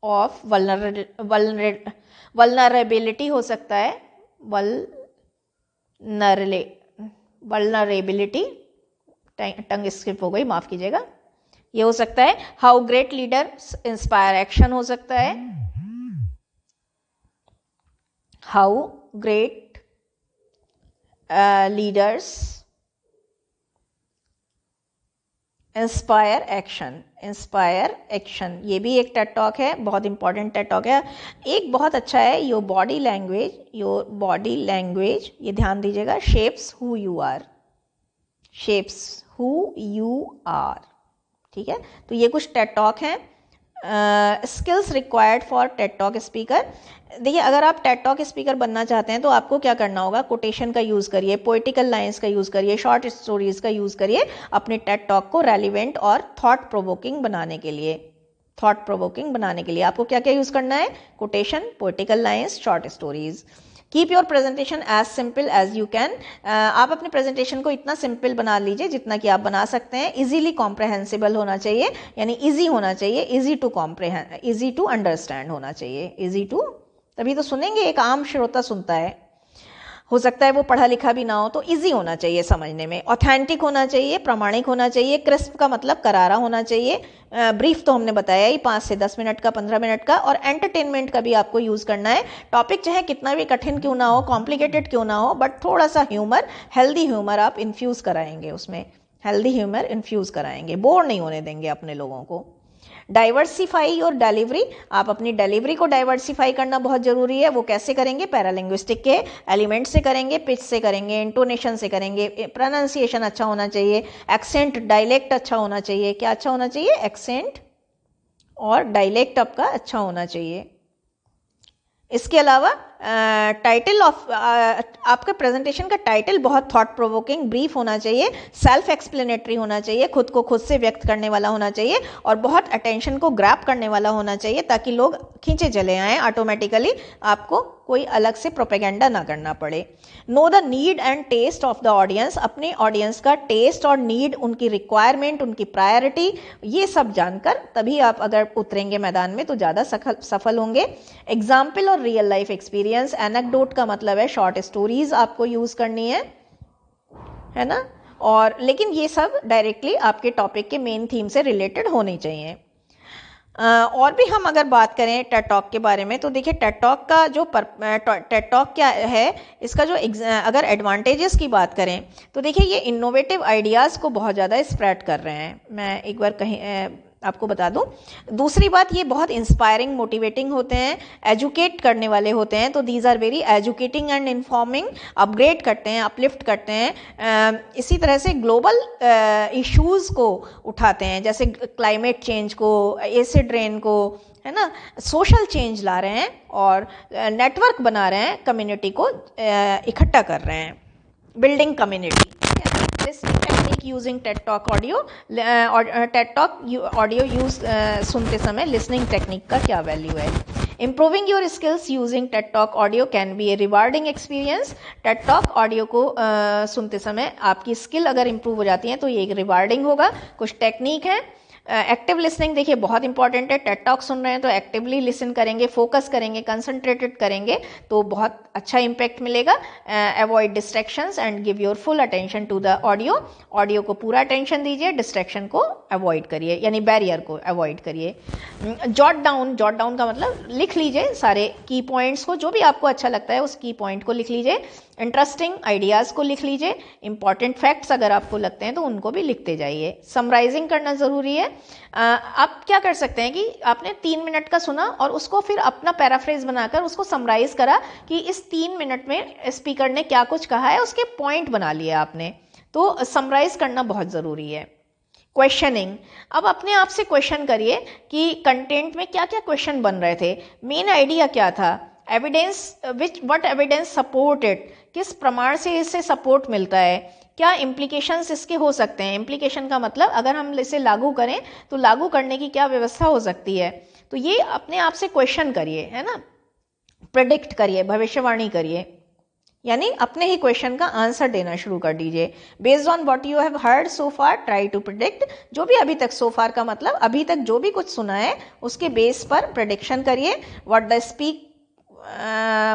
ऑफ वल्नरेबिलिटी हो सकता है, वल्नरेबिलिटी, टंग स्किप हो गई, माफ कीजिएगा, ये हो सकता है। How great leader inspire action हो सकता है, how great leaders inspire action, ये भी एक टेड टॉक है, बहुत इंपॉर्टेंट टेड टॉक है। एक बहुत अच्छा है, योर बॉडी लैंग्वेज, ये ध्यान दीजिएगा, शेप्स हु यू आर, ठीक है। तो ये कुछ टेड टॉक हैं। Skills required for Ted talk speaker. देखिए, अगर आप टेड टॉक स्पीकर बनना चाहते हैं तो आपको क्या करना होगा, कोटेशन का यूज़ करिए, पोइटिकल लाइंस का यूज़ करिए, शॉर्ट स्टोरीज का यूज़ करिए अपने टेड टॉक को रेलिवेंट और थॉट प्रोवोकिंग बनाने के लिए। आपको क्या क्या यूज़ करना है, quotation, poetical lines, short stories. Keep your presentation as simple as you can. आप अपने प्रेजेंटेशन को इतना सिंपल बना लीजिए जितना कि आप बना सकते हैं। इजीली कॉम्प्रहेंसिबल होना चाहिए, यानी इजी होना चाहिए, इजी टू अंडरस्टैंड होना चाहिए, तभी तो सुनेंगे, एक आम श्रोता सुनता है, हो सकता है वो पढ़ा लिखा भी ना हो, तो इजी होना चाहिए समझने में। ऑथेंटिक होना चाहिए, प्रामाणिक होना चाहिए, क्रिस्प का मतलब करारा होना चाहिए। ब्रीफ तो हमने बताया ही, 5 से 10 मिनट का, 15 मिनट का। और एंटरटेनमेंट का भी आपको यूज़ करना है। टॉपिक चाहे कितना भी कठिन क्यों ना हो, कॉम्प्लिकेटेड क्यों ना हो, बट थोड़ा सा ह्यूमर, हेल्दी ह्यूमर आप इन्फ्यूज़ कराएंगे उसमें, बोर नहीं होने देंगे अपने लोगों को। डाइवर्सिफाई योर डिलीवरी, आप अपनी डिलीवरी को डाइवर्सिफाई करना बहुत जरूरी है। वो कैसे करेंगे, पैरालिंग्विस्टिक के एलिमेंट से करेंगे, पिच से करेंगे, इंटोनेशन से करेंगे, प्रोनाउंसिएशन अच्छा होना चाहिए, एक्सेंट, डायलेक्ट अच्छा होना चाहिए। क्या अच्छा होना चाहिए, एक्सेंट और डायलेक्ट आपका अच्छा होना चाहिए। इसके अलावा टाइटल ऑफ आपका प्रेजेंटेशन का टाइटल बहुत थॉट प्रोवोकिंग, ब्रीफ होना चाहिए, सेल्फ एक्सप्लेनेटरी होना चाहिए, खुद को खुद से व्यक्त करने वाला होना चाहिए, और बहुत अटेंशन को ग्रैब करने वाला होना चाहिए, ताकि लोग खींचे चले आएँ ऑटोमेटिकली, आपको कोई अलग से प्रोपेगेंडा ना करना पड़े। Know the need and taste of the audience, अपने ऑडियंस का टेस्ट और नीड, उनकी रिक्वायरमेंट, उनकी प्रायोरिटी, ये सब जानकर तभी आप अगर उतरेंगे मैदान में तो ज़्यादा सफल होंगे। एग्जाम्पल और रियल लाइफ एक्सपीरियंस, एनेक्डोट का मतलब है शॉर्ट स्टोरीज आपको यूज़ करनी है ना। और लेकिन ये सब डायरेक्टली आपके टॉपिक के मेन थीम से रिलेटेड होनी चाहिए। और भी हम अगर बात करें टेड टॉक के बारे में, तो देखिए टेड टॉक का जो टेड टॉक क्या है, इसका जो अगर एडवांटेजेस की बात करें तो देखिए ये इनोवेटिव आइडियाज़ को बहुत ज़्यादा स्प्रेड कर रहे हैं। मैं एक बार आपको बता दूं। दूसरी बात, ये बहुत इंस्पायरिंग, मोटिवेटिंग होते हैं, एजुकेट करने वाले होते हैं। तो these are very educating and informing, upgrade करते हैं, अपलिफ्ट करते हैं। इसी तरह से ग्लोबल इश्यूज़ को उठाते हैं, जैसे क्लाइमेट चेंज को, एसिड रेन को, है ना, सोशल चेंज ला रहे हैं और नेटवर्क बना रहे हैं, कम्युनिटी को इकट्ठा कर रहे हैं, building community. Listening technique using Ted talk audio, Ted talk audio use सुनते समय लिसनिंग टेक्निक का क्या वैल्यू है। Improving your skills using Ted talk audio can be A rewarding experience. Ted talk audio को सुनते समय आपकी स्किल अगर इम्प्रूव हो जाती है तो ये एक रिवार्डिंग होगा। कुछ टेक्निक है। एक्टिव लिसनिंग देखिए बहुत इंपॉर्टेंट है। टेड टॉक सुन रहे हैं तो एक्टिवली लिसन करेंगे, फोकस करेंगे, कंसंट्रेटेड करेंगे तो बहुत अच्छा इम्पैक्ट मिलेगा। Avoid distractions and give your full attention to the audio. Audio को पूरा अटेंशन दीजिए, डिस्ट्रैक्शन को अवॉइड करिए, यानी बैरियर को अवॉइड करिए। जॉट डाउन का मतलब लिख लीजिए सारे की पॉइंट्स को, जो भी आपको अच्छा लगता है उस की पॉइंट को लिख लीजिए। इंटरेस्टिंग आइडियाज़ को लिख लीजिए। इंपॉर्टेंट फैक्ट्स अगर आपको लगते हैं तो उनको भी लिखते जाइए। समराइजिंग करना ज़रूरी है। आप क्या कर सकते हैं कि आपने 3 मिनट का सुना और उसको फिर अपना पैराफ्रेज बनाकर उसको समराइज करा कि इस 3 मिनट में स्पीकर ने क्या कुछ कहा है, उसके पॉइंट बना लिया आपने। तो समराइज करना बहुत ज़रूरी है। क्वेश्चनिंग, अब अपने आप से क्वेश्चन करिए कि कंटेंट में क्या क्या क्वेश्चन बन रहे थे, मेन आइडिया क्या था, evidence what evidence support it, किस प्रमाण से इसे सपोर्ट मिलता है, क्या इम्प्लीकेशंस इसके हो सकते हैं। इम्प्लीकेशन का मतलब अगर हम इसे लागू करें तो लागू करने की क्या व्यवस्था हो सकती है। तो ये अपने आप से क्वेश्चन करिए, है ना, प्रेडिक्ट करिए, भविष्यवाणी करिए, यानी अपने ही क्वेश्चन का आंसर देना शुरू कर दीजिए। Based on what you have heard so far try to predict, जो भी अभी तक, सो फार का मतलब अभी तक जो भी कुछ सुना है उसके बेस पर प्रेडिक्शन करिए। What the speak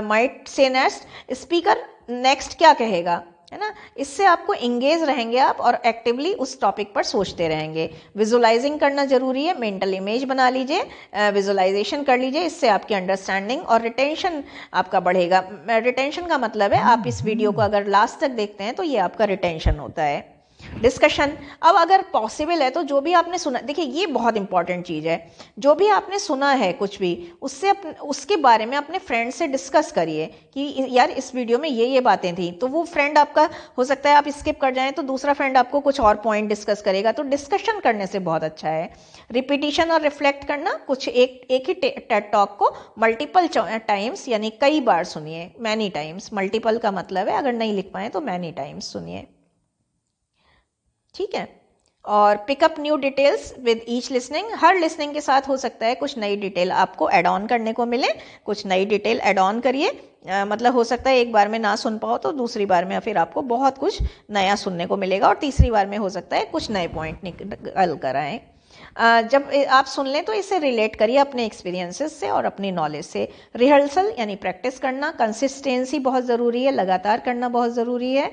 might say next, speaker next क्या कहेगा, है ना। इससे आपको इंगेज रहेंगे आप और एक्टिवली उस टॉपिक पर सोचते रहेंगे। विजुअलाइजिंग करना जरूरी है, मेंटल इमेज बना लीजिए, विजुअलाइजेशन कर लीजिए, इससे आपकी अंडरस्टैंडिंग और रिटेंशन आपका बढ़ेगा। रिटेंशन का मतलब है आप इस वीडियो को अगर लास्ट तक देखते हैं तो ये आपका रिटेंशन होता है। डिस्कशन, अब अगर पॉसिबल है तो जो भी आपने सुना, देखिए ये बहुत इंपॉर्टेंट चीज़ है, जो भी आपने सुना है कुछ भी उससे उसके बारे में अपने फ्रेंड से डिस्कस करिए कि यार इस वीडियो में ये बातें थी। तो वो फ्रेंड आपका, हो सकता है आप स्किप कर जाएं तो दूसरा फ्रेंड आपको कुछ और पॉइंट डिस्कस करेगा, तो डिस्कशन करने से बहुत अच्छा है। रिपीटिशन और रिफ्लेक्ट करना, कुछ एक ही टेड टॉक को मल्टीपल टाइम्स यानी कई बार सुनिए, मैनी टाइम्स। मल्टीपल का मतलब है अगर नहीं लिख पाए तो मैनी टाइम्स सुनिए, ठीक है। और pickup new details with each listening, her listening के साथ हो सकता है कुछ नई डिटेल आपको ऐड ऑन करने को मिले, कुछ नई डिटेल ऐड ऑन करिए। मतलब हो सकता है एक बार में ना सुन पाओ तो दूसरी बार में फिर आपको बहुत कुछ नया सुनने को मिलेगा, और तीसरी बार में हो सकता है कुछ नए पॉइंट निकल कर आए। जब आप सुन लें तो इसे रिलेट करिए अपने एक्सपीरियंसेस से और अपनी नॉलेज से। रिहर्सल यानी प्रैक्टिस करना, कंसिस्टेंसी बहुत ज़रूरी है, लगातार करना बहुत ज़रूरी है।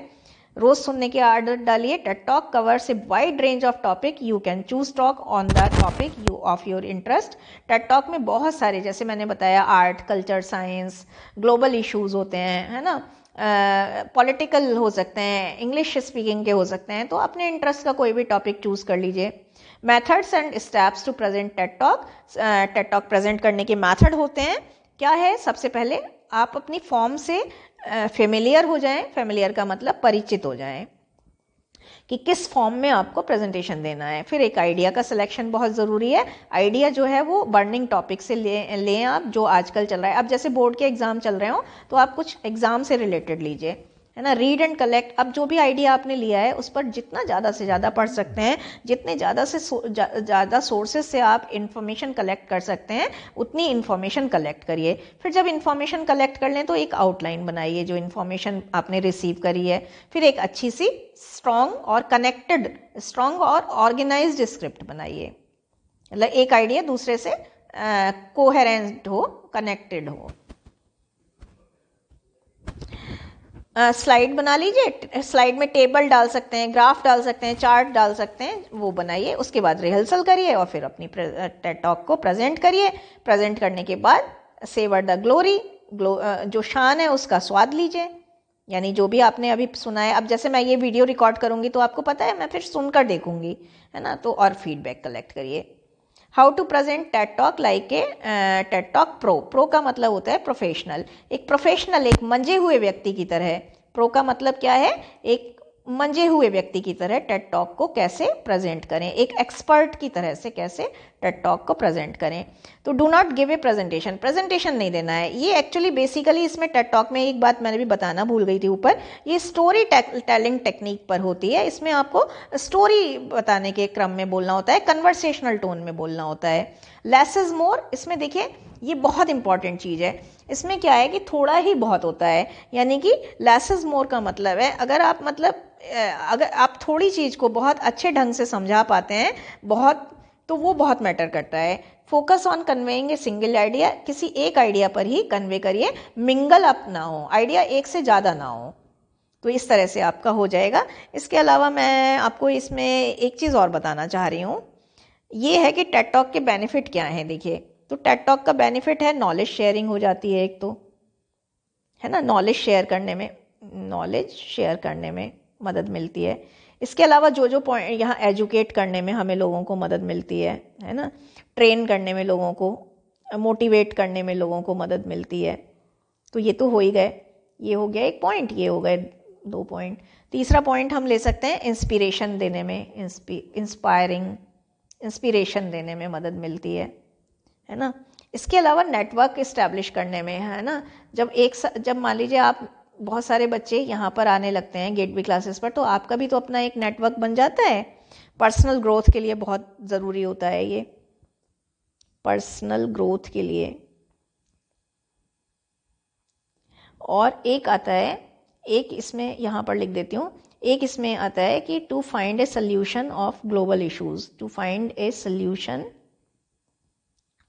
रोज सुनने की आदत डालिए। Ted talk covers a wide range of topic, you can choose talk on the topic you of your interest. Ted talk में बहुत सारे, जैसे मैंने बताया, art, culture, science, global issues होते हैं, है ना, पॉलिटिकल हो सकते हैं, इंग्लिश स्पीकिंग के हो सकते हैं, तो अपने इंटरेस्ट का कोई भी टॉपिक चूज कर लीजिए। Methods and steps to present TED talk, TED talk present करने के मेथड होते हैं। क्या है, सबसे पहले आप अपनी फॉर्म से फेमिलियर हो जाएं। फेमिलियर का मतलब परिचित हो जाएं कि किस फॉर्म में आपको प्रेजेंटेशन देना है। फिर एक आइडिया का सिलेक्शन बहुत ज़रूरी है। आइडिया जो है वो बर्निंग टॉपिक से लें आप, जो आजकल चल रहा है। अब जैसे बोर्ड के एग्जाम चल रहे हो तो आप कुछ एग्जाम से रिलेटेड लीजिए, है ना। रीड एंड कलेक्ट, अब जो भी आइडिया आपने लिया है उस पर जितना ज़्यादा से ज़्यादा पढ़ सकते हैं, जितने ज़्यादा सोर्सेज से आप इंफॉर्मेशन कलेक्ट कर सकते हैं उतनी इंफॉर्मेशन कलेक्ट करिए। फिर जब इंफॉर्मेशन कलेक्ट कर लें तो एक आउटलाइन बनाइए जो इंफॉर्मेशन आपने रिसीव करी है। फिर एक अच्छी सी स्ट्रॉन्ग और ऑर्गेनाइज्ड स्क्रिप्ट बनाइए, मतलब एक आइडिया दूसरे से कोहेरेंट हो, कनेक्टेड हो। स्लाइड बना लीजिए, स्लाइड में टेबल डाल सकते हैं, ग्राफ डाल सकते हैं, चार्ट डाल सकते हैं, वो बनाइए। उसके बाद रिहर्सल करिए और फिर अपनी टेड टॉक को प्रेजेंट करिए। प्रेजेंट करने के बाद सेवर द ग्लोरी, जो शान है उसका स्वाद लीजिए, यानी जो भी आपने अभी सुना है। अब जैसे मैं ये वीडियो रिकॉर्ड करूंगी तो आपको पता है मैं फिर सुनकर देखूंगी, है ना, तो और फीडबैक कलेक्ट करिए। How to present TED talk like a TED talk pro. Pro का मतलब होता है प्रोफेशनल, एक प्रोफेशनल, एक मंजे हुए व्यक्ति की तरह। प्रो का मतलब क्या है, एक मंजे हुए व्यक्ति की तरह टेड टॉक को कैसे प्रेजेंट करें, एक एक्सपर्ट की तरह से कैसे टेड टॉक को प्रेजेंट करें। तो do not give a presentation, presentation नहीं देना है। ये एक्चुअली बेसिकली इसमें टेड टॉक में एक बात मैंने भी बताना भूल गई थी ऊपर, ये स्टोरी टेलिंग टेक्निक पर होती है। इसमें आपको स्टोरी बताने के क्रम में बोलना होता है, कन्वर्सेशनल टोन में बोलना होता है। लेस इज मोर, इसमें देखिए ये बहुत इंपॉर्टेंट चीज़ है। इसमें क्या है कि थोड़ा ही बहुत होता है, यानी कि लेस इज मोर का मतलब है अगर आप थोड़ी चीज़ को बहुत अच्छे ढंग से समझा पाते हैं तो वो बहुत मैटर करता है। Focus on conveying a single idea, किसी एक आइडिया पर ही कन्वे करिए, मिंगल अप ना हो, आइडिया एक से ज़्यादा ना हो। तो इस तरह से आपका हो जाएगा। इसके अलावा मैं आपको इसमें एक चीज़ और बताना चाह रही हूँ, ये है कि टेड टॉक के बेनिफिट क्या हैं। देखिए, तो टेड टॉक का बेनिफिट है नॉलेज शेयरिंग हो जाती है, एक तो, है ना, नॉलेज शेयर करने में मदद मिलती है। इसके अलावा जो पॉइंट यहाँ एजुकेट करने में हमें लोगों को मदद मिलती है ना, ट्रेन करने में लोगों को, मोटिवेट करने में लोगों को मदद मिलती है। तो ये तो हो ही गए, ये हो गया एक पॉइंट, ये हो गए 2 पॉइंट। तीसरा पॉइंट हम ले सकते हैं इंस्पिरेशन देने में, इंस्पिरेशन देने में मदद मिलती है ना। इसके अलावा नेटवर्क इस्टेब्लिश करने में, है ना, जब मान लीजिए आप बहुत सारे बच्चे यहाँ पर आने लगते हैं गेटवे क्लासेस पर, तो आपका भी तो अपना एक नेटवर्क बन जाता है। पर्सनल ग्रोथ के लिए बहुत ज़रूरी होता है ये, पर्सनल ग्रोथ के लिए। और एक आता है, एक इसमें यहाँ पर लिख देती हूँ, एक इसमें आता है कि to find a solution of global issues, to find a solution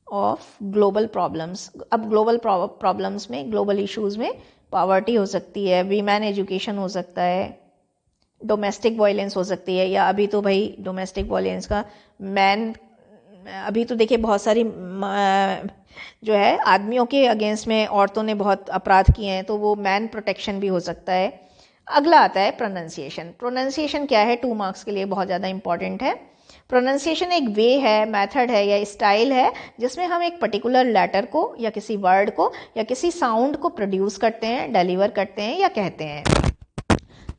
of global problems. अब ग्लोबल प्रॉब्लम्स में, ग्लोबल इश्यूज में पॉवर्टी हो सकती है, वीमेन एजुकेशन हो सकता है, डोमेस्टिक वायलेंस हो सकती है, या अभी तो भाई डोमेस्टिक वायलेंस का मैन, अभी तो देखिए बहुत सारी जो है आदमियों के अगेंस्ट में औरतों ने बहुत अपराध किए हैं, तो वो मैन प्रोटेक्शन भी हो सकता है। अगला आता है प्रोनाउंसिएशन। प्रोनाउंसिएशन क्या है, 2 मार्क्स के लिए बहुत ज़्यादा इंपॉर्टेंट है। प्रोनाउंसिएशन एक वे है, मेथड है या स्टाइल है जिसमें हम एक पर्टिकुलर लेटर को या किसी वर्ड को या किसी साउंड को प्रोड्यूस करते हैं, डिलीवर करते हैं या कहते हैं।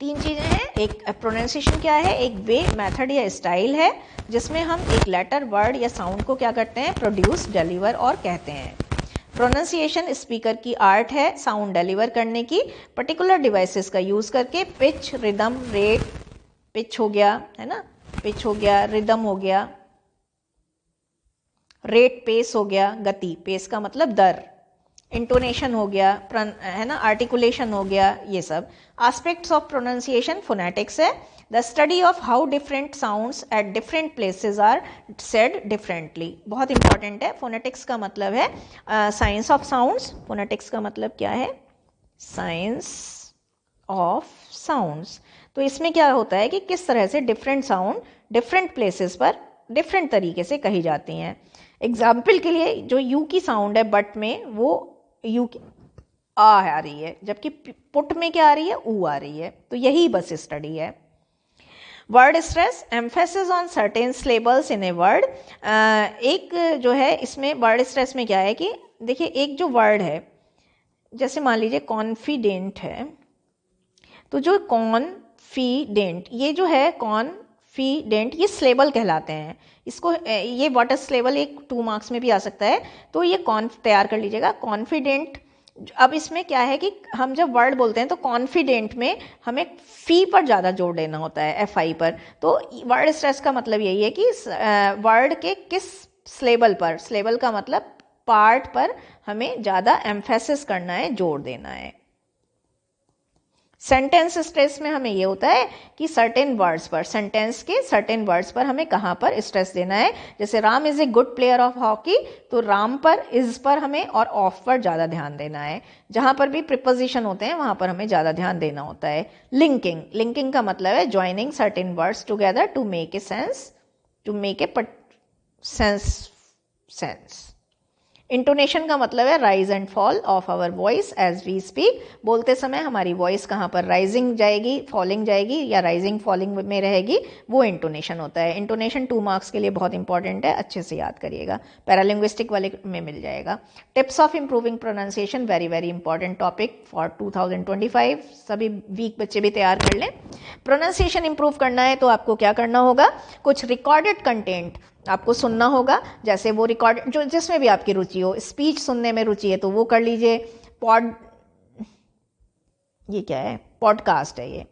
3 चीज़ें हैं। एक प्रोनाउंसिएशन क्या है, एक वे, मेथड या स्टाइल है जिसमें हम एक लेटर, वर्ड या साउंड को क्या करते हैं, प्रोड्यूस, डिलीवर और कहते हैं। प्रोनाउंसिएशन स्पीकर की आर्ट है साउंड डिलीवर करने की, पर्टिकुलर डिवाइसेस का यूज़ करके। पिच, रिदम, रेट, पिच हो गया, है ना, पिच हो गया, रिदम हो गया, रेट पेस हो गया, गति, पेस का मतलब दर, इंटोनेशन हो गया, है ना, आर्टिकुलेशन हो गया, ये सब। एस्पेक्ट्स ऑफ प्रोनाउंसिएशन फोनेटिक्स है, the study of how different sounds at different places are said differently. बहुत इंपॉर्टेंट है। फोनेटिक्स का मतलब है साइंस ऑफ साउंड्स। फोनेटिक्स का मतलब क्या है, साइंस ऑफ साउंड्स। तो इसमें क्या होता है कि किस तरह से डिफरेंट साउंड डिफरेंट प्लेसेस पर डिफरेंट तरीके से कही जाती हैं। एग्जाम्पल के लिए जो यू की साउंड है बट में, वो यू की आ रही है, जबकि पुट में क्या आ रही है, ऊ आ रही है। तो यही बस स्टडी है। Word stress, emphasis on certain syllables in a word. एक जो है इसमें वर्ड स्ट्रेस में क्या है कि देखिए, एक जो वर्ड है, जैसे मान लीजिए कॉन्फिडेंट है, तो जो कॉन्फिडेंट, ये जो है कॉन्फिडेंट, ये सिलेबल कहलाते हैं। इसको ये वाटर सिलेबल एक 2 मार्क्स में भी आ सकता है, तो ये तैयार कर लीजिएगा, कॉन्फिडेंट। अब इसमें क्या है कि हम जब वर्ड बोलते हैं तो कॉन्फिडेंट में हमें फी पर ज़्यादा जोर देना होता है, FI पर। तो वर्ड स्ट्रेस का मतलब यही है कि वर्ड के किस सिलेबल पर, सिलेबल का मतलब पार्ट पर हमें ज़्यादा एम्फेसिस करना है, जोर देना है। सेंटेंस स्ट्रेस में हमें ये होता है कि सर्टेन वर्ड्स पर, सेंटेंस के सर्टेन वर्ड्स पर हमें कहाँ पर स्ट्रेस देना है। जैसे Ram is a good player of hockey, तो राम पर, इज पर हमें और ऑफ पर ज़्यादा ध्यान देना है। जहाँ पर भी प्रिपोजिशन होते हैं वहाँ पर हमें ज़्यादा ध्यान देना होता है। लिंकिंग, लिंकिंग का मतलब है joining certain words together to make a sense, to make a sense. Intonation का मतलब है rise and fall of our voice as we speak. बोलते समय हमारी वॉइस कहाँ पर राइजिंग जाएगी, फॉलिंग जाएगी या राइजिंग फॉलिंग में रहेगी, वो इंटोनेशन होता है। इंटोनेशन 2 मार्क्स के लिए बहुत इंपॉर्टेंट है, अच्छे से याद करिएगा, पैरालिंग्विस्टिक वाले में मिल जाएगा। Tips of improving pronunciation, very very important topic for 2025। सभी वीक बच्चे भी तैयार कर लें। प्रोनाउंसिएशन इंप्रूव करना है तो आपको क्या करना होगा, कुछ रिकॉर्डेड कंटेंट आपको सुनना होगा। जैसे वो रिकॉर्ड जो जिसमें भी आपकी रुचि हो, स्पीच सुनने में रुचि है तो वो कर लीजिए। ये क्या है, पॉडकास्ट है। ये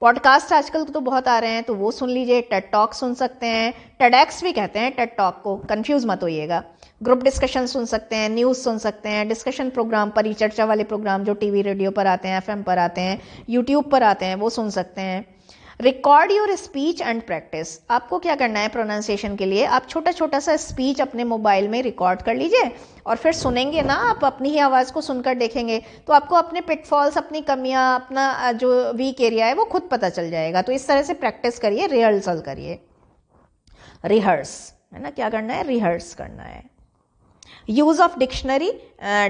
पॉडकास्ट आजकल तो बहुत आ रहे हैं, तो वो सुन लीजिए। टेड टॉक सुन सकते हैं, टेडएक्स भी कहते हैं टेड टॉक को, कंफ्यूज मत होइएगा। ग्रुप डिस्कशन सुन सकते हैं, न्यूज़ सुन सकते हैं, डिस्कशन प्रोग्राम, परिचर्चा वाले प्रोग्राम जो टीवी रेडियो पर आते हैं, FM पर आते हैं, यूट्यूब पर आते हैं, वो सुन सकते हैं। Record your speech and practice. आपको क्या करना है प्रोनाउंसिएशन के लिए, आप छोटा छोटा सा स्पीच अपने मोबाइल में रिकॉर्ड कर लीजिए और फिर सुनेंगे ना, आप अपनी ही आवाज़ को सुनकर देखेंगे तो आपको अपने पिटफॉल्स, अपनी कमियां, अपना जो वीक एरिया है वो खुद पता चल जाएगा। तो इस तरह से प्रैक्टिस करिए, रिहर्सल करिए। रिहर्स है ना, क्या करना है, रिहर्स करना है। यूज ऑफ डिक्शनरी,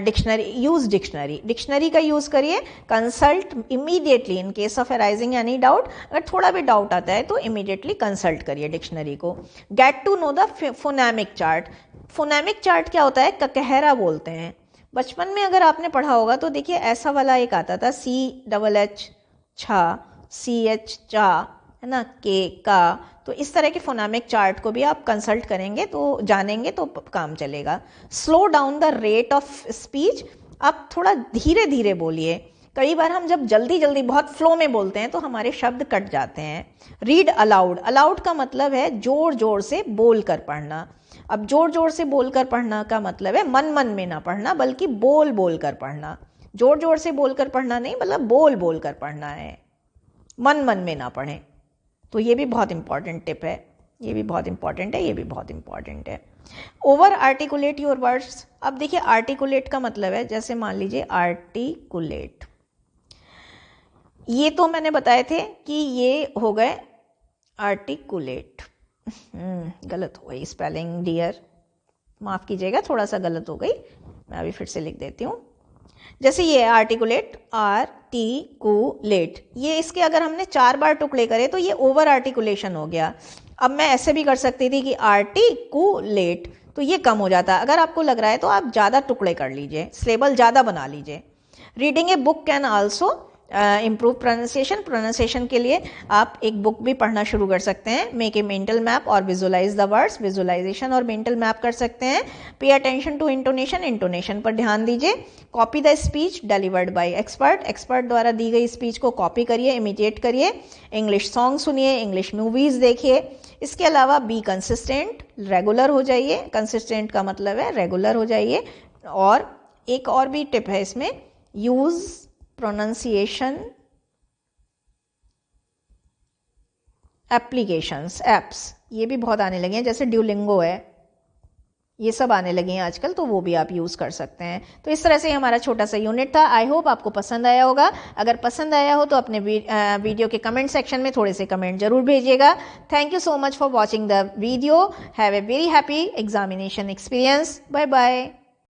डिक्शनरी का यूज करिए। Consult immediately in case of arising any doubt, अगर थोड़ा भी डाउट आता है तो इमीडिएटली कंसल्ट करिए डिक्शनरी को। Get to know the phonemic chart. Phonemic chart क्या होता है, ककहरा बोलते हैं। बचपन में अगर आपने पढ़ा होगा तो देखिए ऐसा वाला एक आता था, CHH छा, CH चा, है ना, के, का। तो इस तरह के फोनेमिक चार्ट को भी आप कंसल्ट करेंगे तो जानेंगे तो काम चलेगा। Slow down the rate of speech, आप थोड़ा धीरे धीरे बोलिए। कई बार हम जब जल्दी जल्दी बहुत फ्लो में बोलते हैं तो हमारे शब्द कट जाते हैं। रीड अलाउड, अलाउड का मतलब है जोर जोर से बोल कर पढ़ना। अब जोर जोर से बोल कर पढ़ना का मतलब है मन मन में ना पढ़ना, बल्कि बोल बोल कर पढ़ना। जोर जोर से बोल कर पढ़ना नहीं, मतलब बोल बोल कर पढ़ना है, मन मन में ना पढ़ें। तो ये भी बहुत इंपॉर्टेंट टिप है, ये भी बहुत इंपॉर्टेंट है, ये भी बहुत इंपॉर्टेंट है। Over articulate your words. अब देखिए आर्टिकुलेट का मतलब है, जैसे मान लीजिए आर्टिकुलेट, ये तो मैंने बताए थे कि ये हो गए आर्टिकुलेट। गलत हो गई स्पेलिंग डियर, माफ़ कीजिएगा, थोड़ा सा गलत हो गई, मैं अभी फिर से लिख देती हूँ। जैसे ये आर्टिकुलेट, आर्टिकुलेट, ये इसके अगर हमने 4 बार टुकड़े करे तो ये ओवर आर्टिकुलेशन हो गया। अब मैं ऐसे भी कर सकती थी कि आर्टिकुलेट, तो ये कम हो जाता। अगर आपको लग रहा है तो आप ज़्यादा टुकड़े कर लीजिए, सिलेबल ज़्यादा बना लीजिए। Reading a book can also improve pronunciation, pronunciation के लिए आप एक बुक भी पढ़ना शुरू कर सकते हैं। मेक ए मेंटल मैप और विजुलाइज द वर्ड्स, विजुलाइजेशन और मेंटल मैप कर सकते हैं। Pay attention to intonation, intonation पर ध्यान दीजिए। Copy the speech delivered by expert, expert द्वारा दी गई स्पीच को कॉपी करिए, इमिटेट करिए। इंग्लिश सॉन्ग सुनिए, इंग्लिश मूवीज देखिए। इसके अलावा बी कंसिस्टेंट, रेगुलर हो जाइए। कंसिस्टेंट का मतलब है रेगुलर हो जाइए। और एक और भी टिप है इसमें, यूज प्रोनाउंसिएशन एप्लीकेशंस, एप्स, ये भी बहुत आने लगे हैं, जैसे ड्यूलिंगो है, ये सब आने लगे हैं आजकल, तो वो भी आप यूज़ कर सकते हैं। तो इस तरह से हमारा छोटा सा यूनिट था। आई होप आपको पसंद आया होगा। अगर पसंद आया हो तो अपने वीडियो के कमेंट सेक्शन में थोड़े से कमेंट जरूर भेजिएगा। Thank you so much for watching the video. Have a very happy examination experience. Bye bye.